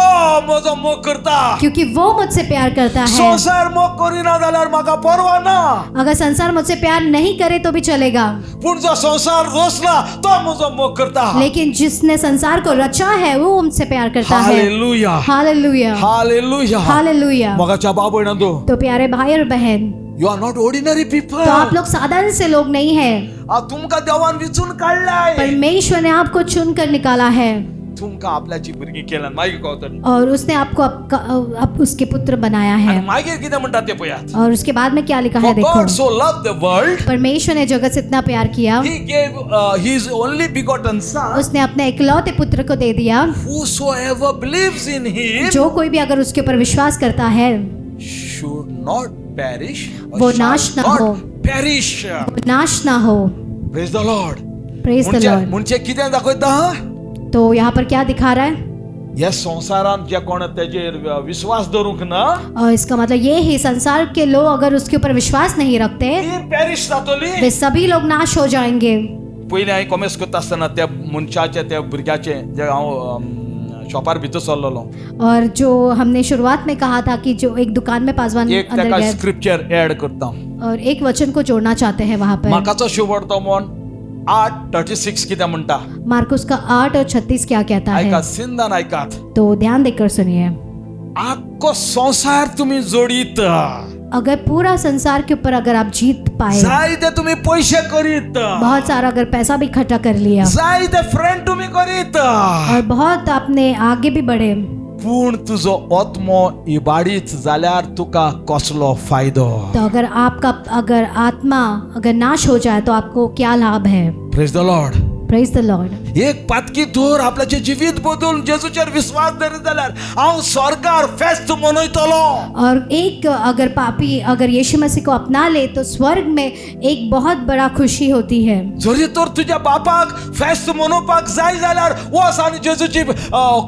म्हजो मोग करता। क्योंकि वो मुझसे प्यार करता है। संसार मोग करिना जाल्यार म्हाका परवा ना, अगर संसार मुझसे प्यार नहीं करे तो भी चलेगा, पूण जो संसार रोसला तो म्हजो मोग करता। लेकिन जिसने संसार को रचा है वो मुझसे प्यार करता है। Hallelujah, hallelujah, hallelujah. हालेलुया। मोगाच्या भाव भयणांनो, तो प्यारे भाई और बहन, you are not ordinary people. तो आप लोग साधारण से लोग नहीं हैं, तुमका देवान विचून काढलाय, परमेश्वर ने आपको चुनकर निकाला है तुमका आपल्याची भुरगीं केल्यान मागीर कळटलें। और उसने आपको उसके पुत्र बनाया है। आनी मागीर कितें म्हणटा तें पळयात। और उसके बाद में क्या लिखा है For देखो, God so loved the world, परमेश्वर ने जगत से इतना प्यार किया, he gave his only begotten son, उसने अपने इकलौते पुत्र को दे दिया। whosoever believes in him जो कोई भी अगर उसके ऊपर विश्वास करता है should not perish, or वो shall नाश ना not हो। perish. वो नाश ना हो। Praise the Lord. Praise the Lord. म्हणजे कितें दाखयता? तो यहाँ पर क्या दिखा रहा है? ह्या संसारान जे कोण तेजेर विश्वास धरूंक ना, और इसका मतलब ये ही संसार के लोग अगर उसके ऊपर विश्वास नहीं रखते ती पेरिश जातली। वे सभी लोग नाश हो जाएंगे। पयलीं हांवें कॉमेंट्स करता आसतना त्या मनशाचे त्या भुरग्याचे जे हांव शॉपार भितर सरलोलो, और जो हमने शुरुआत में कहा था कि जो एक दुकान में पासवान एक अंदर ताका गए स्क्रिप्चर ऐड करता। और एक वचन को जोड़ना चाहते हैं वहां पर। म्हाकाचो शिवडतो म्हण 8:36 कितें म्हणटा मार्कुस का 8 और 36 क्या कहता है? ऐकात, सिंदान ऐकात। तो ध्यान देकर सुनिए। आख्खो संसार तुम्ही जोडीत, अगर पूरा संसार के ऊपर अगर आप जीत पाए, जायते तुम्ही पैसे करीत, बहुत सारा अगर पैसा भी इकट्ठा कर लिया जायते फ्रेंड तुम्ही करीत, और बहुत आपने आगे भी बढ़े, पूण तुजो आत्मो इबाडीत जाल्यार तुका कसलो फायदो? तो अगर आत्मा अगर नाश हो जाए तो आपको क्या लाभ है? Praise the Lord. Praise the Lord. एक पातकी धोर आपल्याचे जिवीत बदलून जेजूचेर विश्वास धरीत जाल्यार हांव स्वर्गार फेस्त मनयतलो। और एक अगर पापी अगर यीशु मसीह को अपना ले तो स्वर्ग में एक बहुत बड़ा खुशी होती है। जरी तर तुझ्या बापाक फेस्त मनोवपाक जाय जाल्यार वच आनी जेजूची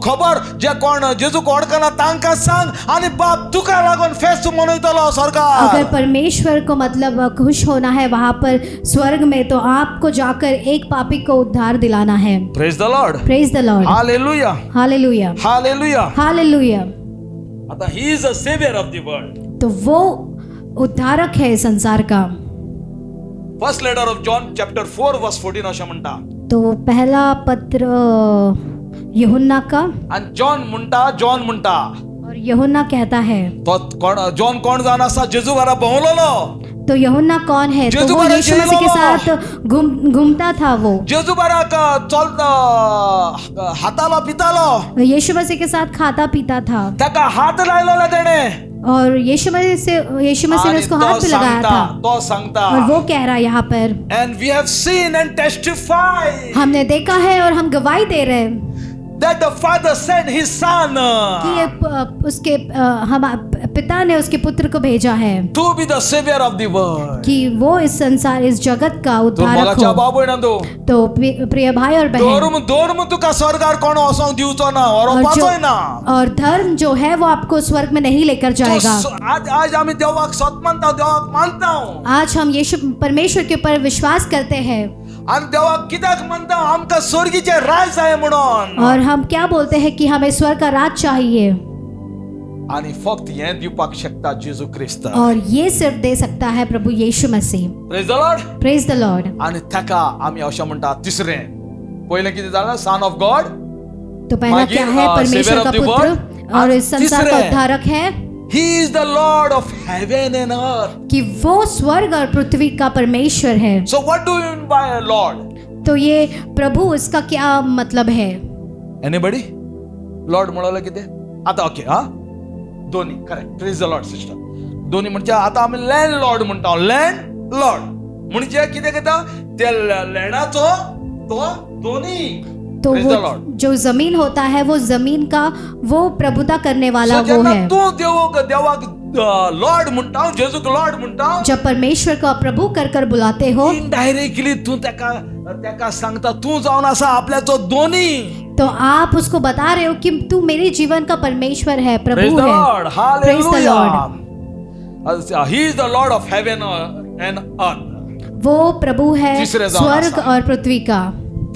खबर जे कोण जेजूक वळखना तांकां सांग आनी बाप तुका लागून फेस्त मनयतलो स्वर्गार। अगर परमेश्वर को मतलब खुश होना है वहां पर स्वर्ग में, तो आपको जाकर एक पापी को उद्धार दिलाना है। Praise the Lord. Praise the Lord. Hallelujah, hallelujah, hallelujah. Hallelujah. आता ही is a saviour of the world. तो वो उद्धारक है संसार का। First letter of John chapter 4 verse 14 अशें म्हणटा। तो पहला पत्र यूहन्ना का, आणि जॉन म्हणटा और यूहन्ना कहता है, तो कोण जॉन कोण जावन आसा? जेजू बारा भोंवलोलो। तो यूहन्ना कौन है? तो जेजू वो बारा यीशु मसीह के जेलो। साथ घूमता था वो, जेजू बारा चलता हातालो पितालो, यीशु मसीह के साथ खाता पीता था, ताका हात लायलोले तेणे और यीशु मसीह ने उसको हाथ भी लगाया था। तो सांगता और वो कह रहा है यहाँ पर, and we have seen and testify हमने देखा है और हम गवाही दे रहे हैं that the father sent his son कि उसके हम पिता ने उसके पुत्र को भेजा है to be the savior of the world. कि वो इस संसार इस जगत का तो उद्धारक मगाच्या हो। बाबूयनांदो तो प्रिय भाई और बहन, दोरम तुका स्वर्गार कोण वसोंक दिवचो ना, वरोपाचोय ना। और धर्म जो है वो आपको स्वर्ग में नहीं लेकर जाएगा। आज आम्ही देवाक सत मानता, देवाक मानता। आज हम यीशु परमेश्वर के ऊपर विश्वास करते हैं आणि देवाक कित्याक मानता? आमका स्वर्गीचे राज जाय म्हणून। और हम क्या बोलते हैं कि हमें स्वर्ग का राज चाहिए, आणि फक्त हे दिवपाक शकता जेजू ख्रिस्त। और ये सिर्फ दे सकता है प्रभु Yeshu Masih. Praise the Lord. Praise the Lord. आणि ताका आम्ही अशें म्हणटा तिसरें, पयलें कितें जालें? Son of God. तो पहला मागीर, क्या है? परमेश्वर savior का of the पुत्र world। और इस संसार का तिसरें, उद्धारक है He is the Lord of heaven and earth. कि वो स्वर्ग और पृथ्वी का परमेश्वर है। So what do you mean by a Lord? तो ये प्रभु इसका क्या मतलब है? Anybody? लॉर्ड म्हणलं कितें आता ओके हा दोन्ही correct praise the Lord sister दोन्ही म्हणजे आता आम्ही लँड लॉर्ड म्हणटा लँड लॉर्ड म्हणजे कितें करता त्या लँडाचो तो दोन्ही तो प्रेज द वो लॉर्ड जो जमीन होता है वो जमीन का वो प्रभुता करने वाला वो जेन्ना है। तू देवाक लॉर्ड म्हणटा जेजूक लॉर्ड म्हणटा जब परमेश्वर को आप प्रभु कर कर बुलाते हो इनडायरेक्टली तू त्याका सांगता तू जाऊन असा आपल्याचो दोन्ही तो आप उसको बता रहे हो कि तू मेरे जीवन का परमेश्वर है, Praise प्रभु the है। Lord. Praise the Hallelujah. He is the Lord of heaven and earth. वो प्रभु है तीसरे जाऊन स्वर्ग असा. और पृथ्वी का।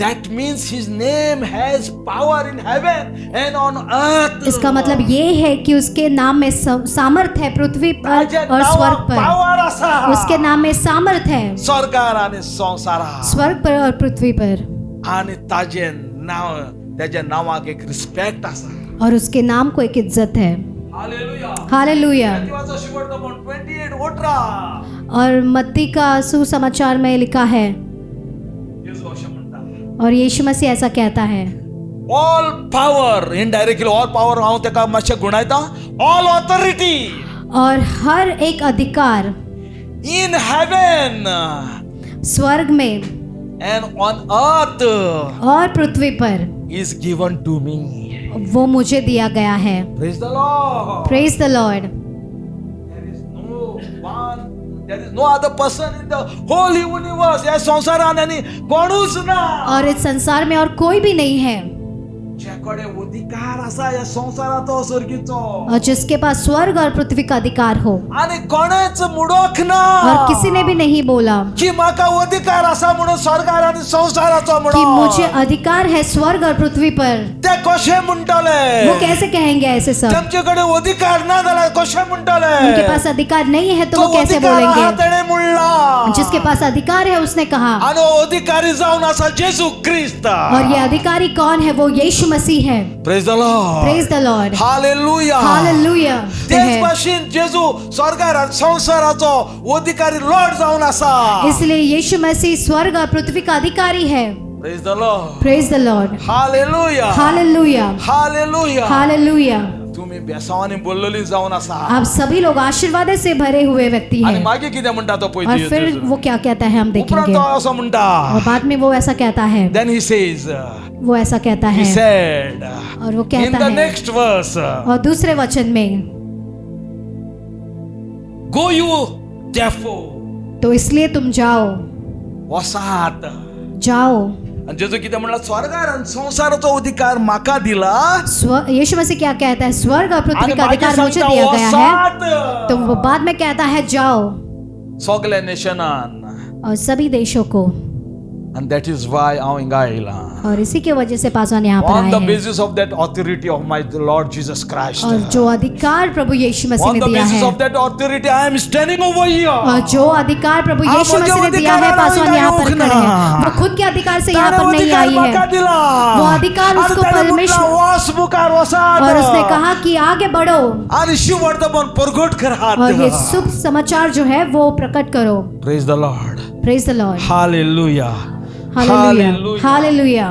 That means his name has power in heaven and on earth. इसका मतलब ये है कि उसके नाम में सामर्थ है पृथ्वी पर और स्वर्ग पर। पावर असा उसके नाम में सामर्थ है स्वर्गार आणि संसारात स्वर्ग पर और पृथ्वी पर, आणि ताजे नाव त्याच्या नावाक एक रिस्पेक्ट असा और उसके नाम को एक इज्जत है। Hallelujah hallelujah. देवाचा शेवटचा पण 28 18 और मत्ती का सुसमाचार में लिखा है येशू अशें म्हणटा और यीशु मसीह ऐसा कहता है, all power indirectly all power हांव तेका मातशें गुणायता ऑल ऑथॉरिटी और हर एक अधिकार इन हेवन स्वर्ग में एंड ऑन अर्थ और पृथ्वी पर इज गिवन टू मी वो मुझे दिया गया है। Praise the Lord praise the Lord. there is no other person in the whole universe या संसारान आणि कोणूच ना और इस संसार में और कोई भी नहीं है ज्याकडे अधिकार असा या संसाराचो सर्गीचो और जिसके पास स्वर्ग और पृथ्वी का अधिकार हो, आणि कोणेच मुडोक ना और किसी ने भी नहीं बोला की माका अधिकार असा म्हणून स्वर्गार आणि संसाराचो कि म्हणून मुझे अधिकार है स्वर्ग और पृथ्वी पर। ते कशे म्हणटले वो कैसे कहेंगे ऐसे सब? तुमच्याकडे अधिकार ना जाल्यार कशे म्हणटले उनके पास अधिकार नहीं है तो वो कैसे अधिकार हा बोलेंगे? तेणे म्हणला जिसके पास अधिकार है उसने कहा, आणि अधिकारी जाऊन असा येशू ख्रिस्त और ये अधिकारी कौन है? वो यीशु मसीह है। Praise the Lord praise the Lord. Hallelujah hallelujah. तेच भाशेन जेजू स्वर्गार आणि संसाराचो अधिकारी लॉर्ड जाऊन असा इसलिए यीशु मसीह स्वर्ग और पृथ्वी का अधिकारी है। Praise the Lord praise the Lord. Hallelujah hallelujah. Hallelujah hallelujah. तुम्ही बेसावानी बोललेली जाऊन असा आप सभी लोग आशीर्वाद से भरे हुए व्यक्ति आणि हैं। मागे किती म्हणता तो और पहिले फिर वो क्या कहता है हम उपरांत देखेंगे। तो असं म्हणता और बाद में वो ऐसा कहता है, देन ही सेज वो ऐसा कहता he है said और वो in कहता the है next verse और दूसरे वचन में, go you therefore तो इसलिए तुम जाओ वसात जाओ। आणि जेजू किती म्हणला स्वर्गार आणि संसाराचो अधिकार माका दिला यीशु मसीह क्या कहता है? स्वर्ग और पृथ्वी आणि का मागे अधिकार मुझे सांगता दिया गया है। वसात तो वो बाद में कहता है जाओ सगळ्या नेशनान और सभी देशों को, and that is why हांव हिंगा आयला और इसी की वजह से पासवान यहाँ पर on आए the हैं। basis of that authority of my Lord Jesus Christ और जो अधिकार प्रभु यीशु मसीह on ने the दिया basis है, of that authority I am standing over here और जो अधिकार प्रभु आप यीशु मुझे मसीह ने दिया है, अधिकार पासवान यहाँ पर रखना। खड़े हैं। वो खुद के अधिकार से यहाँ त्याने पर नहीं अधिकार आई माका है। दिला वो अधिकार आणि उसको त्याने परमेश्वर- म्हटलं, "वास मुखार वसात." और उसने कहा कि आगे बढ़ो आणि शिवर्धमान प्रगट करा और ये शुभ समाचार जो है वो प्रकट करो। Praise the Lord praise the Lord. Hallelujah hallelujah. Hallelujah.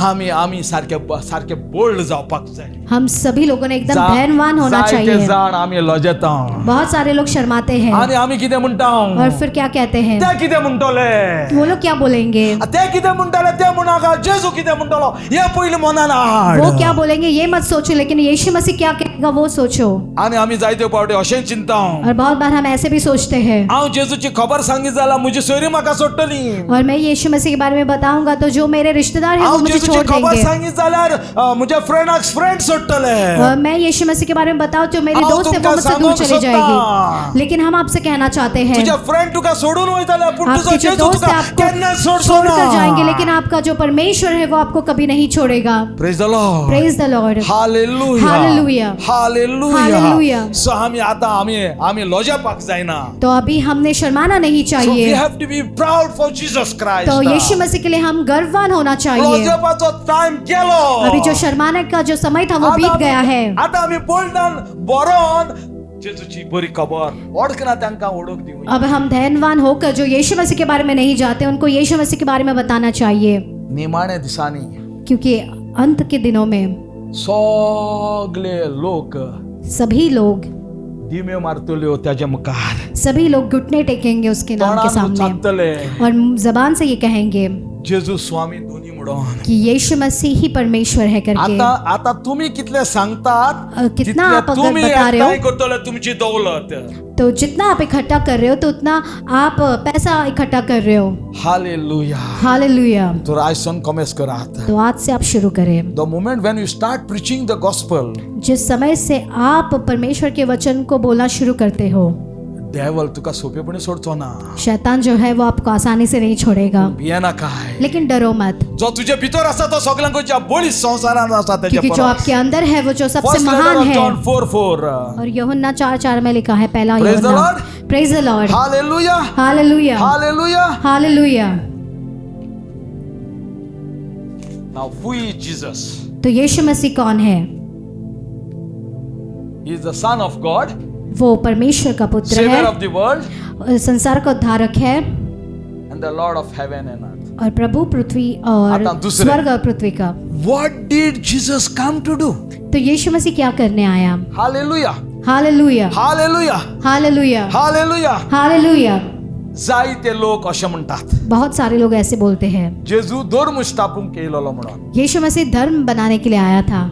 आम्ही सारखे बोल्ड जावपाक जाय हम सभी लोगों ने एकदम धैर्यवान होना जायते चाहिए। जाण आम्ही लजता बहुत सारे लोग शर्माते हैं आणि आम्ही कितें म्हणटा और फिर क्या कहते हैं? ते कितें म्हणटले वो लोग क्या बोलेंगे? ते कितें म्हणटले ते म्हणाका जेजू कितें म्हणटलो हे पयलीं मनान हाड वो क्या बोलेंगे ये मत सोचो, लेकिन यीशु मसीह क्या कहेगा वो सोचो। आणि आम्ही जायते पावटे अशें चिंता और बहुत बार हम ऐसे भी सोचते हैं। हांव जेजूची खबर सांगी जाल्यार म्हजी सोयरी म्हाका सोडटली और मैं यीशु मसीह के बारे में बताऊंगा तो जो मेरे रिश्तेदार हैं वो हांव मुझे जेजूची छोड़ खबर देंगे। सांगी जाल्यार म्हज्या फ्रेंडाक फ्रेंड सोडटले और मैं यीशु मसीह के बारे में बताऊं जो मेरी आओ दोस्त है वो तुमका मुझसे दूर सांगूंक चली सोदता। जाएगी। लेकिन हम आपसे कहना चाहते हैं, तुझ्या फ्रेंड तुका सोडून वयतले पूण तुजो आपके जो जेजू दोस्त है तुका आपको केन्ना सोडचो छोड़कर जाएंगे, ना लेकिन आपका जो परमेश्वर है वो आपको कभी नहीं छोड़ेगा। Praise the Lord praise the Lord. Hallelujah hallelujah. Hallelujah hallelujah. So आम्ही लजापाक जायना तो अभी हमने शर्माना नहीं So we चाहिए। have to be proud for Jesus Christ. तो यीशु मसीह के लिए हम गर्ववान होना चाहिए। लजापाचो टाइम गेलो अभी जो शर्माने का जो समय था वो बीत गया है। आता आम्ही बोल्डान बरोन जेजूची बरी खबर ओळखना तांकां ओळख दिवं अब हम धैर्यवान होकर जो यीशु मसीह के बारे में नहीं जानते उनको यीशु मसीह के बारे में बताना चाहिए, निमाणे दिसांनी क्योंकि अंत के दिनों में सगळे लोक सभी लोग दिमे मारतल्यो त्याच्या मुखार, सभी लोग घुटने टेकेंगे उसके नाम के तोंडान सामने सांगतले और जबान से ये कहेंगे जेजू स्वामी दोन्ही म्हणून. कि यीशु मसीह ही परमेश्वर है करके. आता तुम्ही कितले सांगतात कितना तितले आप अगर तुम्ही बता रहे हो, एकठांय करतले तुमची दौलत. तो जितना आप इकट्ठा कर रहे हो तो उतना आप पैसा इकट्ठा कर रहे हो. हालेलुया. हालेलुया. तो आयसन कमेस करात. तो आज से आप शुरू करें. The moment when you start preaching the gospel, जिस समय से आप परमेश्वर के वचन को बोलना शुरू करते हो, devil तुका सोपेपणे सोडतो ना. शैतान जो है वो आपको आसानी से नहीं छोड़ेगा. भियेना काय. लेकिन डरो मत, जो तुझे भितर आसा तो सगळ्यांच्या बळी संसारान आसा त्याच्या क्योंकि जो आपके अंदर है वो जो सबसे First letter महान of है. John 4:4. और यूहन्ना 4:4 में लिखा है, पहला Praise the यूहन्ना. Lord. Praise the Lord. Hallelujah. Hallelujah. Hallelujah. Hallelujah. Now who is Jesus? तो यीशु मसीह कौन है? He is the son of God, वो परमेश्वर का पुत्र savior है, of the world संसार का उद्धारक है and the Lord of heaven and earth. और प्रभु पृथ्वी और आता दूसरे. स्वर्ग और पृथ्वी का. What did Jesus come to do? तो यीशु मसीह क्या करने आया? Hallelujah. Hallelujah. Hallelujah. Hallelujah. Hallelujah. Hallelujah. जायते लोक असे म्हणतात बहुत सारे लोग ऐसे बोलते हैं, जेजू धर्म स्थापूंक केलेलो म्हणून. यीशु मसीह धर्म बनाने के लिए आया था.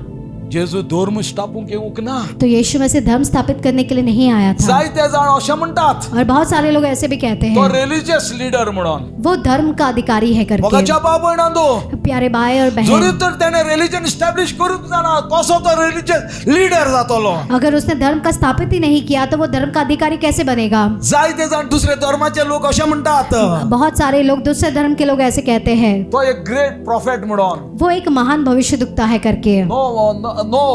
जेजू धर्म स्थापूंक येऊक ना. तो यीशु मसीह धर्म स्थापित करने के लिए नहीं आया था. जायते जाण असे म्हणतात और बहुत सारे लोग ऐसे भी कहते तो हैं रिलीजियस लीडर म्हणून. वो धर्म का अधिकारी है करके. बघाच्या बाबळांदो प्यारे भाई और जरी बहन, तर त्याने रिलीजन एस्टॅब्लिश करूक जाणा कसो तो रिलीजियस लीडर जातलो. अगर उसने धर्म का स्थापित ही नहीं किया तो वो धर्म का अधिकारी कैसे बनेगा? जायते जाण दुसरे धर्माचे लोक असे म्हणतात बहुत सारे लोग, दूसरे धर्म के लोग ऐसे कहते हैं तो एक ग्रेट प्रॉफिट म्हणून. वो एक महान भविष्यद्वक्ता है करके. No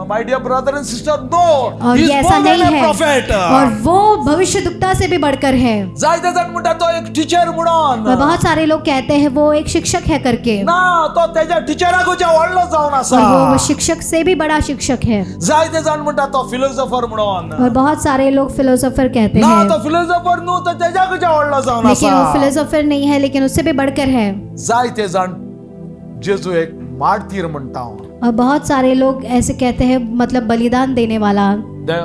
my dear brother and sister, no. और ये ऐसा नहीं है, प्रॉफिट. और वो भविष्यद्वक्ता से भी बढ़कर है. जायते जाण म्हणतात तो एक टीचर म्हणून. और बहुत सारे लोग कहते हैं वो एक शिक्षक है करके. ना तो त्याच्या टीचराकुच्या व्हडलो जावन और आसा. वो शिक्षक से भी बड़ा शिक्षक है. जायते जाण म्हणतात तो फिलोसोफर म्हणून. और बहुत सारे लोग फिलोसोफर कहते ना हैं, तो फिलोसोफर नो तो त्याच्याकुच्या व्हडलो जावन लेकिन वो आसा. फिलोसोफर नहीं है, लेकिन उससे भी बढ़कर है. जायते जाण जेजू एक मार्तीर म्हणटा. और बहुत सारे लोग ऐसे कहते हैं, मतलब बलिदान देने वाला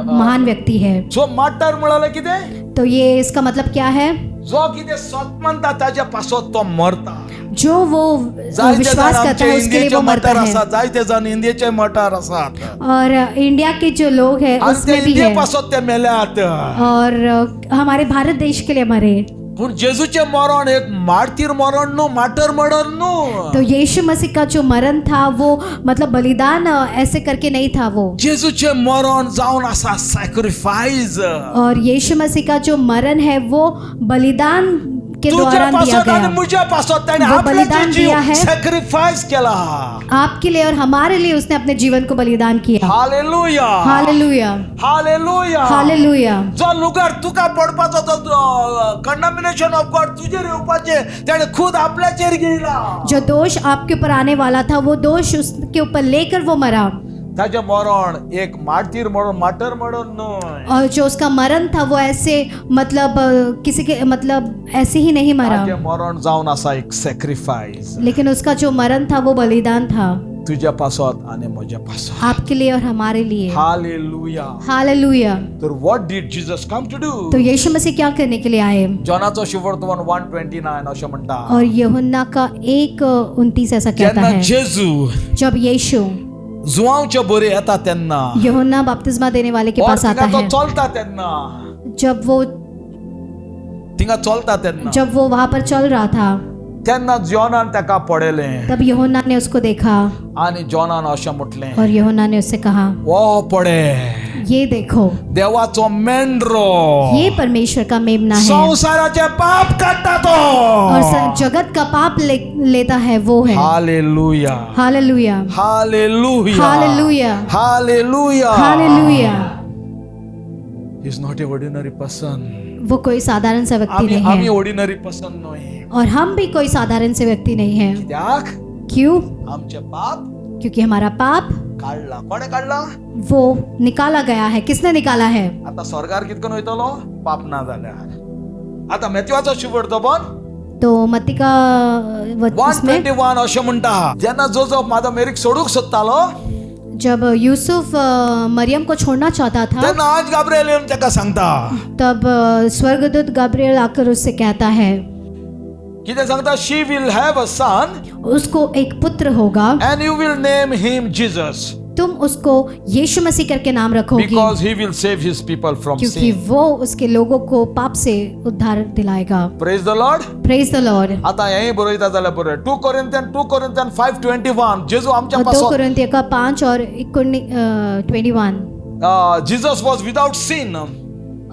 महान व्यक्ति है. जो मार्टर म्हणाले किते, तो ये इसका मतलब क्या है? जो किते सत म्हणता त्याच्या पासत तो मरता. जो वो जायते विश्वास जाण करता आमचे है उसके लिए इंडियाचे वो मरता मटार है. आसात. जायते जाण इंडियाचे मटार आसात और इंडिया के जो लोग हैं आणि ते उसमें भी इंडिया है, पासत ते मेल्यात. और हमारे भारत देश के लिए मरे. पण जेजूचे मरण एक मार्तीर मरण नो, मार्टर मरण नो. तो यीशु मसीह का जो मरण था वो मतलब बलिदान ऐसे करके नहीं था वो. जेजूचे मरण जावन आसा सॅक्रिफाइस. और यीशु मसीह का जो मरण है वो बलिदान के तुझ्या दौरान दिया पासत आणि गया. मुझ्या पासत त्याने वो आपला बलिदान जीव दिया है. सॅक्रिफाइस केला. आपके लिए और हमारे लिए उसने अपने जीवन को बलिदान किया. हालेलुया. हालेलुया. हालेलुया. हालेलुया. जो लुगार तुका पडपाचो तो कंडमिनेशन ऑफ गॉड तुझेर येवपाचे त्याने खुद आपल्याचेर घेयला. जो दोष आपके ऊपर आने वाला था वो दोष उसके ऊपर लेकर वो मरा. त्याचे मरण एक मार्तीर मरण, मार्टर मरण न्हय. और जो उसका मरण था वो ऐसे मतलब किसी के मतलब ऐसे ही नहीं मरा, त्याचे मरण जावन आसा एक सॅक्रिफाइस. लेकिन उसका जो मरण था वो बलिदान था. तुझ्या पासत आणि म्हज्या पासत. आपके लिए और हमारे लिए. हालेलुया. हालेलुया. तर what did Jesus come to do? तो यीशु मसीह क्या करने के लिए आए? जॉनाचो सुवर्तमान 1:29 असे म्हणता. और यूहन्ना का 1:29 ऐसा कहता जेन्ना है, जेजू जब यीशु जुवांवचे बरे येता तेन्ना, यूहन्ना बपतिस्मा देने वाले के पास आता थिंगा है, तो चलता तेन्ना, जब वो थिंगा चलता तेन्ना, जब वो वहां पर चल रहा था तेन्ना जॉनान ताका पळयले तब यूहन्ना ने उसको देखा आणि जॉनान अशें म्हटलें, और यूहन्ना ने उससे कहा, ओ पळे ये देखो देवाचो मेंढरो, ये परमेश्वर का मेमना है संसाराचे पाप काढता तो, और जगत का पाप लेता है वो है. Hallelujah, hallelujah. Hallelujah, hallelujah. Hallelujah, hallelujah. He is not a ordinary person. वो कोई साधारण सा व्यक्ति नहीं आम्ही है ऑर्डिनरी पर्सन नाही. और हम भी कोई साधारण से व्यक्ति नहीं है. कित्याक क्यों? आमचे पाप क्योंकि हमारा पाप काढला. कोणे काढला? वो निकाला गया है. किसने निकाला है? आता स्वर्गार कितकन वयतलो पाप ना जाल्यार. आता मॅथ्यूवाचो शुभवर्त बन तो मत्ती का उसमें 1:21 अशें म्हणटा, जेन्ना जोजफ माझा मेरीक सोडूंक सोदतालो जब यूसुफ मरियम को छोड़ना चाहता था, तेन्ना आज गाब्रिएल येवन ताका सांगता, तब स्वर्गदूत गब्रिएल आकर उससे कहता है, कितें सांगता, she will have a son उसको एक पुत्र होगा, and you will name him Jesus, तुम उसको यीशु मसीह करके नाम रखोगी, because he will save his people from क्योंकि सिन. वो उसके लोगों को पाप से उद्धार दिलाएगा. Praise the Lord. Praise the Lord. आता हें बरयता जाल्यार बरें. 2 कोरिंथियन 5:21 जेजू आमच्या 2 पासून कोरिन्थियों का 5 और 21. जीसस वाज विदाउट सिन,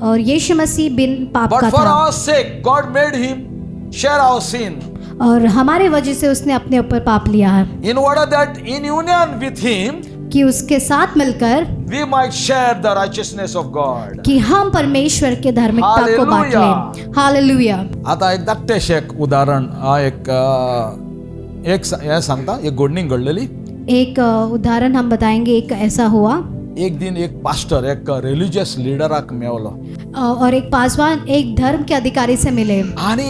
और यीशु मसीह बिन पाप बट का फॉर था, our sake God made him share our sin, और हमारे वजह से उसने अपने ऊपर पाप लिया है, in order that in union with him कि उसके साथ मिलकर we might share the righteousness of God. कि हम परमेश्वर के धार्मिकता को बांट Hallelujah. लें. हालेलुया. आता एक धाकटेशें एक उदाहरण हे सांगता, एक घडणी घडलेली. एक उदाहरण हम बताएंगे. एक ऐसा हुआ, एक दिन एक पास्टर एक रिलीजियस लिडराक मेवलो, और एक पासवान एक धर्म के अधिकारी से मिले, आणि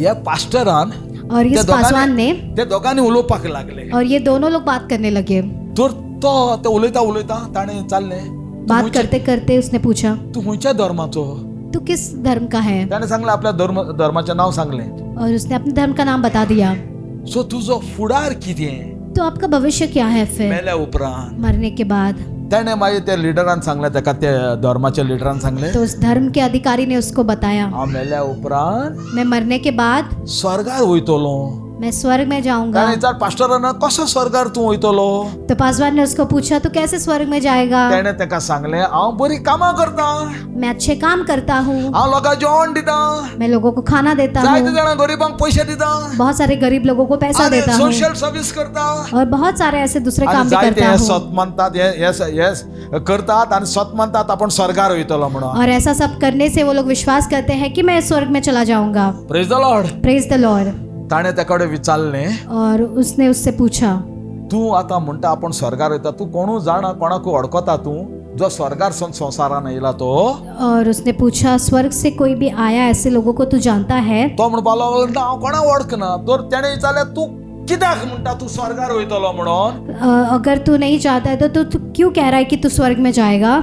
या पास्टरान और इस पासवान ने, ते दोगांनी उलोवपाक लागले. और ये दोनों लोग बात करने लगे. तर तो ते उलयता ताणे चालले, बात करते करते उसने पूछा, तू खंयच्या धर्माचो? तू किस धर्म का है? त्याने सांगले आपल्या धर्माचे नाव सांगले. और उसने अपने धर्म का नाम बता दिया. सो तुझो फुडार कितें? तो आपका भविष्य क्या है फिर मेल्या उपरांत? मरने के बाद? त्याने मागीर त्या लिडरान सांगले, ताका ते धर्माच्या लिडरान सांगले, तो उस धर्म के अधिकारी ने उसको बताया, हांव मेल्या उपरांत मैं मरने के बाद स्वर्गार वयतलो. मैं स्वर्ग में जाऊंगा. ताणे विचार पास्टरान, कसो स्वर्गार तूं वयतलो? तो पासवान ने उसको पूछा, तो कैसे स्वर्ग में जाएगा? त्याने ताका सांगले, हांव बरी कामां करता, मैं अच्छे काम करता हूँ, हांव लोकांक जेवण दिता, मैं लोगों को खाना देता जायते हूँ, जाणां गरीबांक पयशे दिता, बहुत सारे गरीब लोगों को पैसा देता हूँ, सोशल सर्विस करता, और बहुत सारे ऐसे दूसरे आणि काम भी जायते करता हे हूँ. सत मानतात, हे करतात आणि सत मानतात आपण स्वर्गार वयतलो म्हणून. और ऐसा सब करने से वो लोग विश्वास करते हैं कि मैं स्वर्ग में चला जाऊंगा. Praise the Lord. Praise the Lord. ताणे ताकडे विचारले, और उसने उससे पूछा, तू आता म्हणटा आपण स्वर्गार वयता, तू कोणू जाणा कोणाक वळखता तू जो स्वर्गार संसारान येयला तो? और उसने पूछा, स्वर्ग से कोई भी आया ऐसे लोगों को तू जानता है? तो म्हणपा लागलो, ना हांव कोणा वळखना. तर त्याने विचारले, तू कित्याक म्हणटा तू स्वर्गार वयतलो म्हणून? अगर तू नहीं चाहता है तो तू क्यों कह रहा है कि तू स्वर्ग में जाएगा?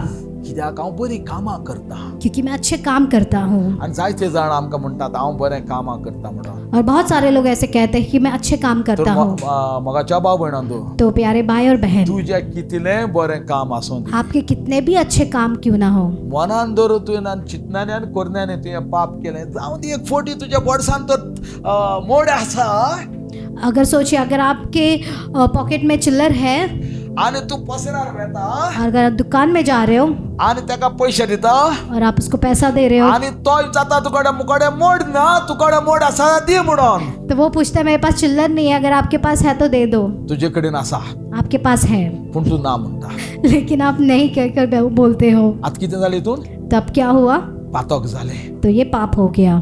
कित्याक हांव बरी कामां करता. क्योंकि मैं अच्छे काम करता हूँ. आणि जायते जाण आमकां म्हणटात हांव बरें कामां करता म्हणून. और बहुत सारे लोग ऐसे कहते हैं कि मैं अच्छे काम तर करता हूँ. मगाच्या भाव भयणांदो, तो प्यारे भाई और बहन, तुजें कितलें बरें काम आसूं दी, आपके कितने भी अच्छे काम क्यों ना हो, मनान धरून तुवें चिंतनांनी आनी करण्यानी तुवें पाप केलें, जावं दी एक फोटी तुज्या बोडसान तर मोड आसा, अगर सोचिए, अगर आपके पॉकेट में चिल्लर है, आनी तू पसरार वेता अगर आप दुकान में जा रहे हो आनी ताका पयशे दिता, और आप उसको पैसा दे रहे हो, आनी तो जाता तुकडे मुकडे मोड ना, तुकडे मोड आसा दी म्हणून. तो वो पूछता है मेरे पास चिल्लर नहीं है, अगर आपके पास है तो दे दो. तुजे कडेन आसा आपके पास है, पूण तू ना म्हणटा. लेकिन आप नहीं कहकर बोलते हो. आतां कितें जालें हितून? तब क्या हुआ? पातक जालें. तो ये पाप हो गया.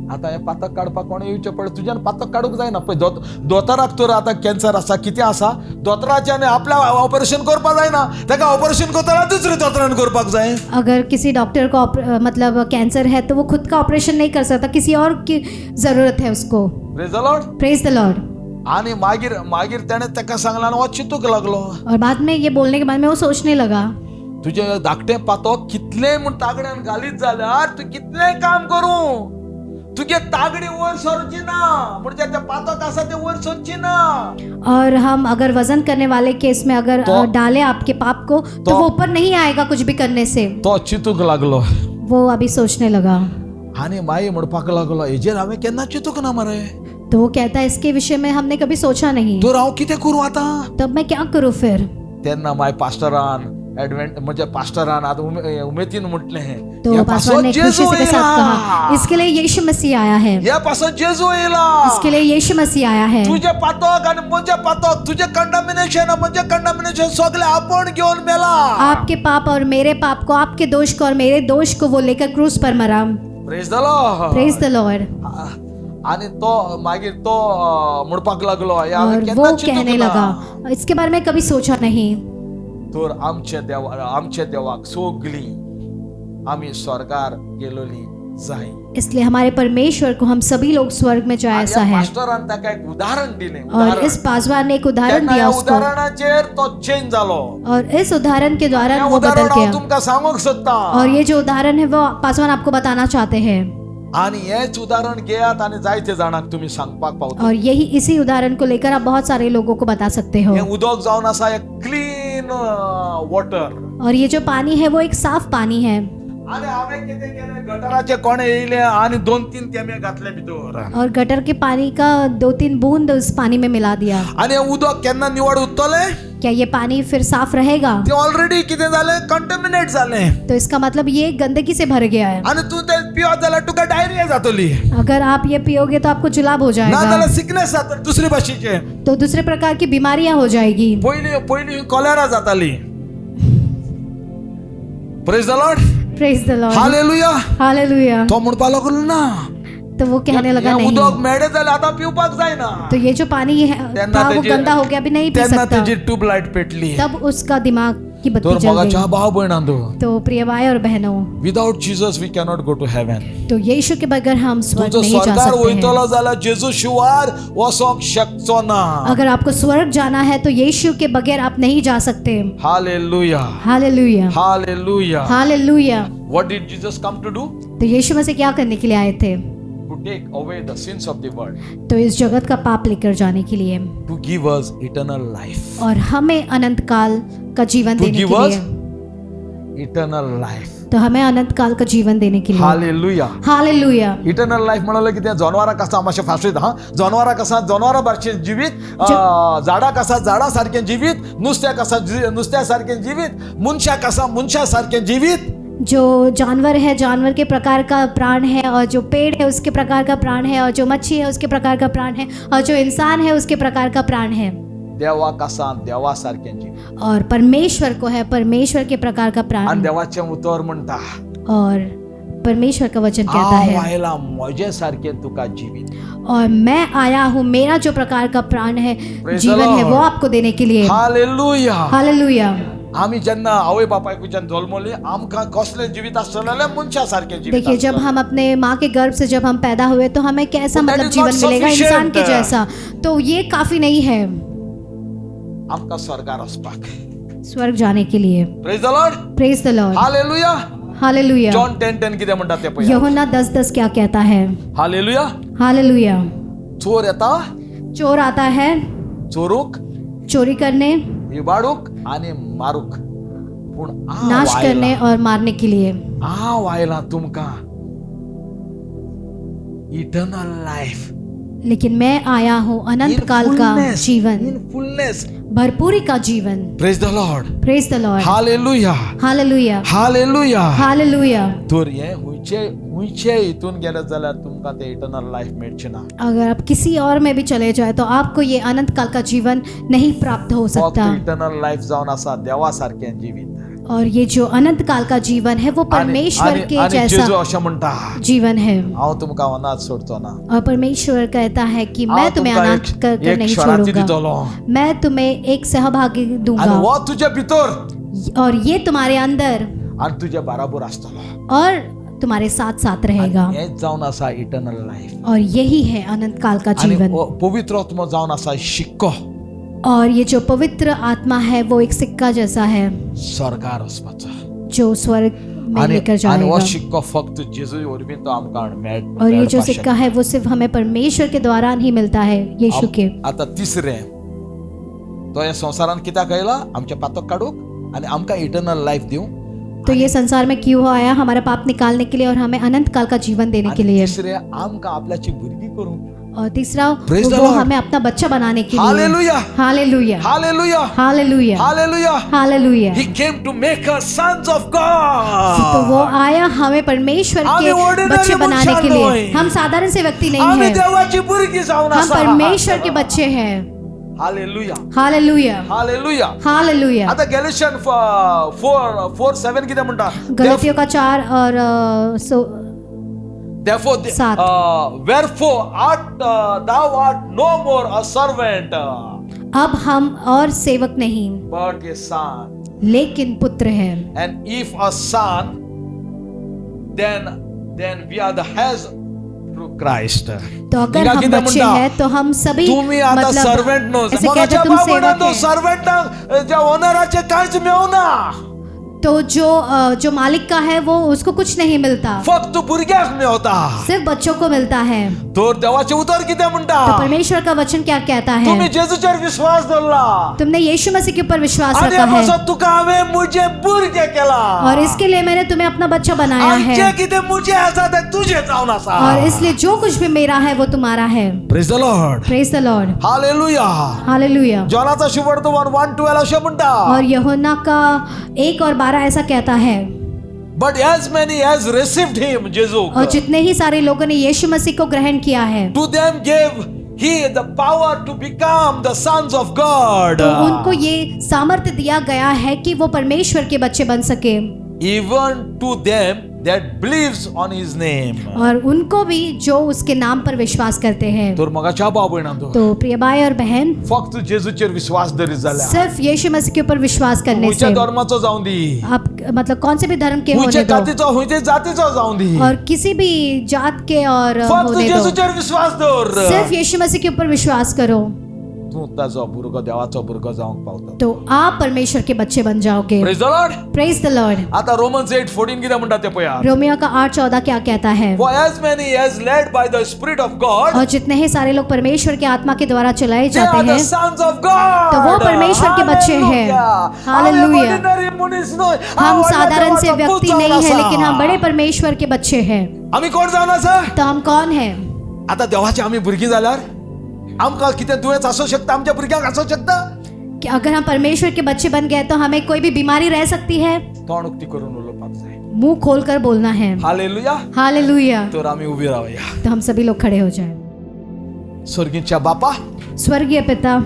आता हे पातक काडपाक कोणें येवचें पडलें. तुज्यान पातक काडूंक जायना पळय. दोतोराक तर आतां कॅन्सर आसा, कितें आसा, दोतोराच्यान आपल्या ऑपरेशन करपाक जायना, ताका ऑपरेशन करतना दुसऱ्या दोतोरान करपाक जाय. अगर किसी डॉक्टर को मतलब कैंसर है तो वो खुद का ऑपरेशन नहीं कर सकता, किसी और की जरूरत है उसको. Praise the Lord. Praise the Lord. आणि मागीर ताणें ताका सांगलां आनी हो चिंतूंक लागलो. और बाद में ये बोलने के बाद में वो सोचने लगा, तुजें धाकटें पातक कितलें म्हूण तागड्यान घालीत जाल्यार तूं कितलेंय काम करूं, तुगे तागडी वयर सरची ना, म्हणजे ते पातक आसा ते वयर सरची ना. और हम अगर वजन करने वाले केस में अगर डाले आपके पाप को तो वो ऊपर नहीं आएगा कुछ भी करने से. तो चिंतूंक लागलो. वो अभी सोचने लगा. आनी माई म्हणपाक लागलो, हेजेर हांवें केन्ना चिंतूंक ना मरे. तो वो कहता है, इसके विषय में हमने कभी सोचा नहीं, तर हांव कितें करूं आतां? तब मैं क्या करूं फिर? तेन्ना माय पास्टरान म्हणजे पास्टरान आतां उमेदीन म्हटलें, तो पास्टर ने खुशी से साथ कहा, इसके लिए यीशु मसीह आया है, ह्या पासून जेजू येयला, इसके लिए यीशु मसीह आया है. तुझे पातक आणि म्हजे पातक, तुझे कंडामिनेशन म्हजे कंडामिनेशन सगळे आपण घेऊन मेला. आपके पाप और मेरे पाप को, आपके दोष को और मेरे दोष को वो लेकर क्रूस पर मरा. Praise the Lord. Praise the Lord. आणि तो मागीर तो म्हणपाक लागलो, और वो कहने लगा, इसके बारे में कभी सोचा नहीं. तर आमच्या देवाक सगळी आमी स्वर्गार गेलोली जाई. इसलिए हमारे परमेश्वर को हम सभी लोग स्वर्ग में जाए ऐसा आणि या है। पास्टरान ताका एक उदाहरण दिले. और इस पासवान ने एक उदाहरण त्यांना दिया या उसको, उदाहरणाचेर तो चेंज झालो. और इस उदाहरण के द्वारा या वो बदल उदाहरण हांव गया। तुमका सांगूंक सोदता. और ये जो उदाहरण है वो पासवान आपको बताना चाहते हैं, आणि हेच उदाहरण घेयात आणि जायते जाणांक तुम्ही सांगपाक पावता. और यही इसी उदाहरण को लेकर आप बहुत सारे लोगों को बता सकते हो। हे उदक जावन आसा एक क्लीन वॉटर. और ये जो पानी है वो एक साफ पानी है। आणि हांवें कितें केलें, गटराचे कोणे येयले आणि 2-3 थेंबे घातले भितर. और गटर के पानी का 2-3 बूंद उस पानी में मिला दिया। आणि हे उदक केन्ना निवड उरतले? क्या ये पानी फिर साफ रहेगा? ते ऑलरेडी कितें जालें, कंटॅमिनेट जालें. तो इसका मतलब ये गंदगी से भर गया है। आणि तूं ते पियत जाल्यार तुका डायरिया जातली, अगर आप ये पियोगे तो आपको जुलाब हो ना जाएगा, जाल्यार सिकनेस जातली दुसरी भाशेचे. तो दूसरे प्रकार की बीमारियां हो जाएगी। पयली कॉलेरा जाताली. Praise the Lord. Praise the Lord, hallelujah. Hallelujah. तो म्हणपा लागलो ना, तो वो कहने लगा हे नहीं, उदक मेळे जाल्यार आतां पिवपाक जायना. तो ये जो पानी है तेन्ना था वो तेजी- गंदा हो गया, अभी नहीं पी तेन्ना सकता। तेजी ट्यूबलाइट पेटली. तब उसका दिमाग की बत्ती तर जल मगाच्या गई। भाव भयणांदो, तो प्रिय भाई और बहनों, without Jesus we cannot go to heaven. तो यीशु के बगैर हम स्वर्ग तुमचो नहीं जा स्वर्गार सकते हैं। वयतलो जाल्यार जेजू शिवार वचोंक शकचो ना. अगर आपको स्वर्ग जाना है तो यीशु के बगैर आप नहीं जा सकते। Hallelujah. Hallelujah, hallelujah. Hallelujah. What did Jesus come to do? तो यीशु में से क्या करने के लिए आए थे? To take away the sins of the world, तो इस जगत का पाप लेकर जाने के लिए, to give us eternal life. और हमें अनंत काल का जीवन To देने give के us लिए, eternal life. तो हमें अनंत काल का जीवन देने के लिए। Hallelujah. हालेलुया। इटर्नल लाईफ म्हणाले की त्या जनावरां कसा मातशें फास्ट हा. जनावरां कसा जनावरां भाशेन जिवीत, झाडां कसा झाडां सारकें जिवीत, नुस्त्या कसा नुस्त्या सारकें जिवीत, मनशा कसा मनशा सारकें जिवीत. जो जानवर है जानवर के प्रकार का प्राण है, और जो पेड़ है उसके प्रकार का प्राण है, और जो मच्छी है उसके प्रकार का प्राण है, और जो इंसान है उसके प्रकार का प्राण है। देवा कसा देवा सारकें जिवीत. और परमेश्वर को है परमेश्वर के प्रकार का आणि प्राण। देवाचें उतर म्हणटा, और परमेश्वर का वचन कहता हांव है, आयला म्हजे सारकें तुका जिवीत. और मैं आया हूँ, मेरा जो प्रकार का प्राण है, Praise the जीवन है, Lord. वो आपको देने के लिए। हालेलुया. हालेलुया। आम्ही जेन्ना आवय बापायकुच्यान जल्मली आमकां कसलें जिवीत आसलें जाल्यार मनशा सारकें जिवीत देखिए, जब आसलें. हम अपने माँ के गर्भ से जब हम पैदा हुए तो हमें कैसा But that मतलब is जीवन not मिलेगा, sufficient. इंसान के जैसा, तो ये काफी नहीं है आमकां स्वर्गार वचपाक. स्वर्ग जाने के लिए। Praise the Lord. Praise the Lord, hallelujah. Hallelujah. John 10:10 कितें म्हणटा तें पळया. यूहन्ना 10:10 क्या कहता है? हालेलुया. हालेलुया। चोर येता चोर आता है चोरूक, चोरी करने, इबाडूक आणि मारूक, पूण नाश करने और मारने के लिए, हांव आयला तुमकां इटर्नल लाईफ, लेकिन मैं आया हूँ अनंत काल का जीवन, इन फुलनेस. भरपूरी का जीवन। Praise the Lord. Praise the Lord, hallelujah. Hallelujah, hallelujah. Hallelujah. तर हे हुंयचे हितून गेले जाल्यार तुमकां ते इटर्नल लाईफ मेळचें ना. अगर आप किसी और में भी चले जाए तो आपको ये अनंत काल का जीवन नहीं प्राप्त हो फक्त सकता। इटर्नल लाईफ जावन आसा देवा सारकें जिवीत. और ये जो अनंत काल का जीवन है वो परमेश्वर के आणि जेजू जैसा अशें म्हणटा, जीवन है। हांव तुमकां अनाथ सोडचो ना. और परमेश्वर कहता है कि हांव मैं तुम्हें तुमकां अनाथ कर एक नहीं शरारती छोड़ूंगा, दितलो. मैं तुम्हें एक सहभागी आनी दूंगा, हो तुजे भितर और ये तुम्हारे अंदर आनी तुजे बराबर आसतलो. और तुम्हारे साथ साथ रहेगा। हेच जावन आसा इटर्नल लाईफ. और यही है अनंत काल का आनी जीवन। पवित्र आत्मा जावन आसा शिक्को. और ये जो पवित्र आत्मा है वो एक सिक्का जैसा है स्वर्गार वचपाचो. जो स्वर्ग में आनी लेकर आनी जाएगा। हो शिक्को फक्त जेजू वरवीं तो आमकां मेळटा. और ये जो सिक्का है वो सिर्फ हमें परमेश्वर के द्वारा ही मिलता है, यीशु के। आता तिसरें, तो ह्या संवसारान कित्याक आयला? आमचे पातक काडूक आनी आमकां इटर्नल लाईफ दिवंक. तो ये संसार में क्यों आया? हमारा पाप निकालने के लिए और हमें अनंत काल का जीवन देने के आनी लिए। तिसरें आमकां आपल्याची भुरगीं करूंक. और तीसरा Praise the वो Lord. हमें अपना बच्चा बनाने के लिए। Hallelujah. Hallelujah, hallelujah. Hallelujah, hallelujah. Hallelujah. He came to make us sons of तो God. वो आया हमें परमेश्वर आम्ही के ordinary बच्चे बनाने के मनुष्य लिए। नाही। हम साधारण से व्यक्ति नहीं आम्ही हैं, देवाची भुरगीं जावन हम आसा. परमेश्वर के बच्चे हैं। हालेलुया. Hallelujah, hallelujah. हालेलुया। आता गॅलेशियन 4:7 कितें म्हणटा? गलतियों का 4 और Therefore, 7. wherefore art thou art no more a servant, अब हम और सेवक नहीं but a son. लेकिन पुत्र है। And if a son, then then we are the heirs through Christ. तो अगर हिंगा हम किती बच्चे म्हणटा? हैं तो हम सभी तुम्ही आता सर्वेंट नो ऐसे मग कहते तुम सेवक बाबा हैं। सर्वेंट ज्या ओनराचे कांच मेवना तो जो मालिक का है वो उसको कुछ नहीं मिलता, फक्त भुरग्याक मेवता. सिर्फ बच्चों को मिलता है। तर देवाचे उतर किती म्हणता? तो परमेश्वर का वचन क्या कहता है? तुम्ही जेजूचेर विश्वास धरला तुमने यीशु मसीह के ऊपर विश्वास आणि रखा है पासून तुका हांवें मुझे भुरगे केला और इसके लिए मैंने तुम्हें अपना बच्चा बनाया आणि जे है कितें मुझे आसा ते तुझे जावन आसा. और इसलिए जो कुछ भी मेरा है वो तुम्हारा है। Praise the Lord. Praise the Lord, hallelujah. Hallelujah. जॉनाचा शुभवर्तमान 1:12 असे म्हणता. और यूहन्ना का 1:12 ऐसा कहता है, But as many as received him, जेजू, और जितने ही सारे लोगों ने यीशु मसीह को ग्रहण किया है to them gave he the power to become the sons of God. तो उनको ये सामर्थ्य दिया गया है कि वो परमेश्वर के बच्चे बन सके, Even to them that believes on his name. और उनको भी जो उसके नाम पर विश्वास करते हैं। तर मगाच्या भाव भयणांचो तो प्रिय भाई और बहन, फक्त जेजूचेर विश्वास धरी जाल्यार सिर्फ यीशु मसीह के ऊपर विश्वास करने हुंयच्या से, धर्माचो जावं दी, आप मतलब कौन से भी धर्म के हुंयच्या होने दो जातीचो हुंयच्या जातीचो जावं दी, और किसी भी जात के और फक्त होने दो, जेजूचेर विश्वास धर. सिर्फ यीशु मसीह के ऊपर विश्वास करो तू ताजो भुरगो देवाचो भुरगो जावंक पावता. तो आप परमेश्वर के बच्चे बन जाओगे। Praise the Lord. Praise the Lord. आता रोमन्स 8:14 कितें म्हणटा ते पळया. रोमियो का 8:14 क्या कहता है? For as many as led by the Spirit of God, और जितने ही सारे लोग परमेश्वर के आत्मा के द्वारा चलाए they जाते are the हैं sons of God. तो वो परमेश्वर के बच्चे हैं. Hallelujah. हम साधारण से व्यक्ति नहीं है, लेकिन हम बड़े परमेश्वर के बच्चे हैं। आम्ही कोण जावन आसा? तो हम कौन हैं? आता देवाची आम्ही भुरगीं जाल्यार आमकां कितें दुयेंस आसूं शकता, आमच्या भुरग्यांक आसूं शकता. कि अगर हम परमेश्वर के बच्चे बन गए तो हमें कोई भी बीमारी रह सकती है? तोंड उक्ती करून उलोवपाक जाय. मुंह खोलकर बोलना है। हालेलुया. हालेलुया। तर आम्ही उभी राहूया. तो हम सभी लोग खड़े हो जाएं। स्वर्गीच्या बापा, स्वर्गीय पिता,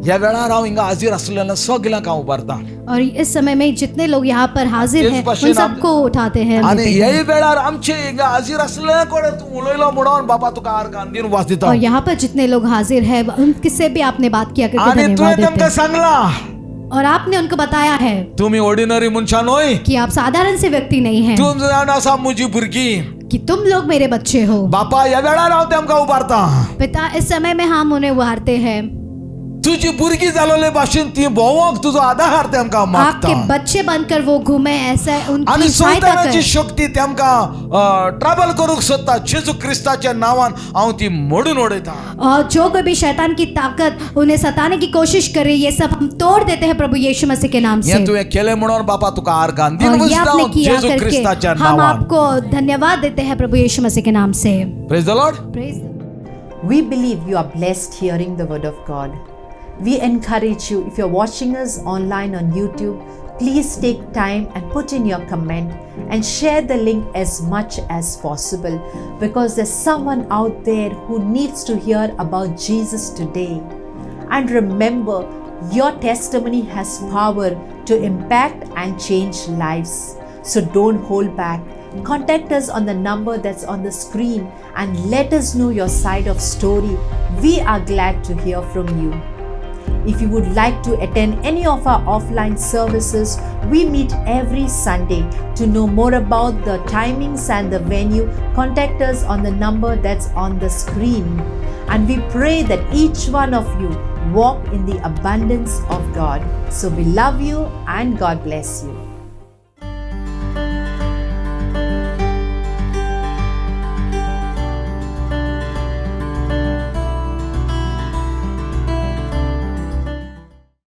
ह्या वेळार हांव हिंगा हाजीर आसलेल्या सगळ्यांक हांव उबारता. और इस समय में जितने लोग यहाँ पर हाजिर हैं उन सबको उठाते हैं आणि ह्याही वेळार आमचे हिंगा हाजीर आसलेल्या कोणे तू उलयलो म्हणून बापा तुका आर्गान दिन वास दिता. और यहाँ पर जितने लोग हाजिर हैं उनसे भी आपने बात किया करके आणि धन्यवाद तुवें देते तेमकां हैं। सांगला और आपने उनको बताया है तुम्ही ऑर्डिनरी मनशा न्हय, कि आप साधारण से व्यक्ति नहीं हैं, तुम जाण आसा म्हजी भुरगीं. कि तुम लोग मेरे बच्चे हो। बापा ह्या वेळार हांव तेमकां उबारता. पिता, इस समय में हम उन्हें उभारते हैं। तुझी भुरगीं जालोले भाशेन ती भोवंक तुजो आधार तेमकां मागता. आपके बच्चे बनकर वो घूमे, ऐसा आणि उनकी सहायता सैतानाची करें। शक्ती तेमकां ट्रबल करूंक सोदता. जेजू क्रिस्ताच्या नांवान हांव ती मोडून उडयता. और जो कोई भी शैतान की ताकत उन्हें सताने की कोशिश करे, ये सब हम तोड़ देते हैं प्रभु यीशु मसीह के नाम से। हे तुवें केलें म्हणून बापा तुका आर्गान दिन और ये आपने किया जेजू करके क्रिस्ताच्या हम नांवान. आपको धन्यवाद देते हैं प्रभु यीशु मसीह के नाम से। Praise the Lord. Praise We believe you are blessed hearing the word of God. We encourage you, if you're watching us online on YouTube, please take time and put in your comment and share the link as much as possible, because there's someone out there who needs to hear about Jesus today. And remember, your testimony has power to impact and change lives. So don't hold back. Contact us on the number that's on the screen and let us know your side of story. We are glad to hear from you. If you would like to attend any of our offline services, we meet every Sunday. To know more about the timings and the venue, contact us on the number that's on the screen. And we pray that each one of you walk in the abundance of God. So we love you and God bless you.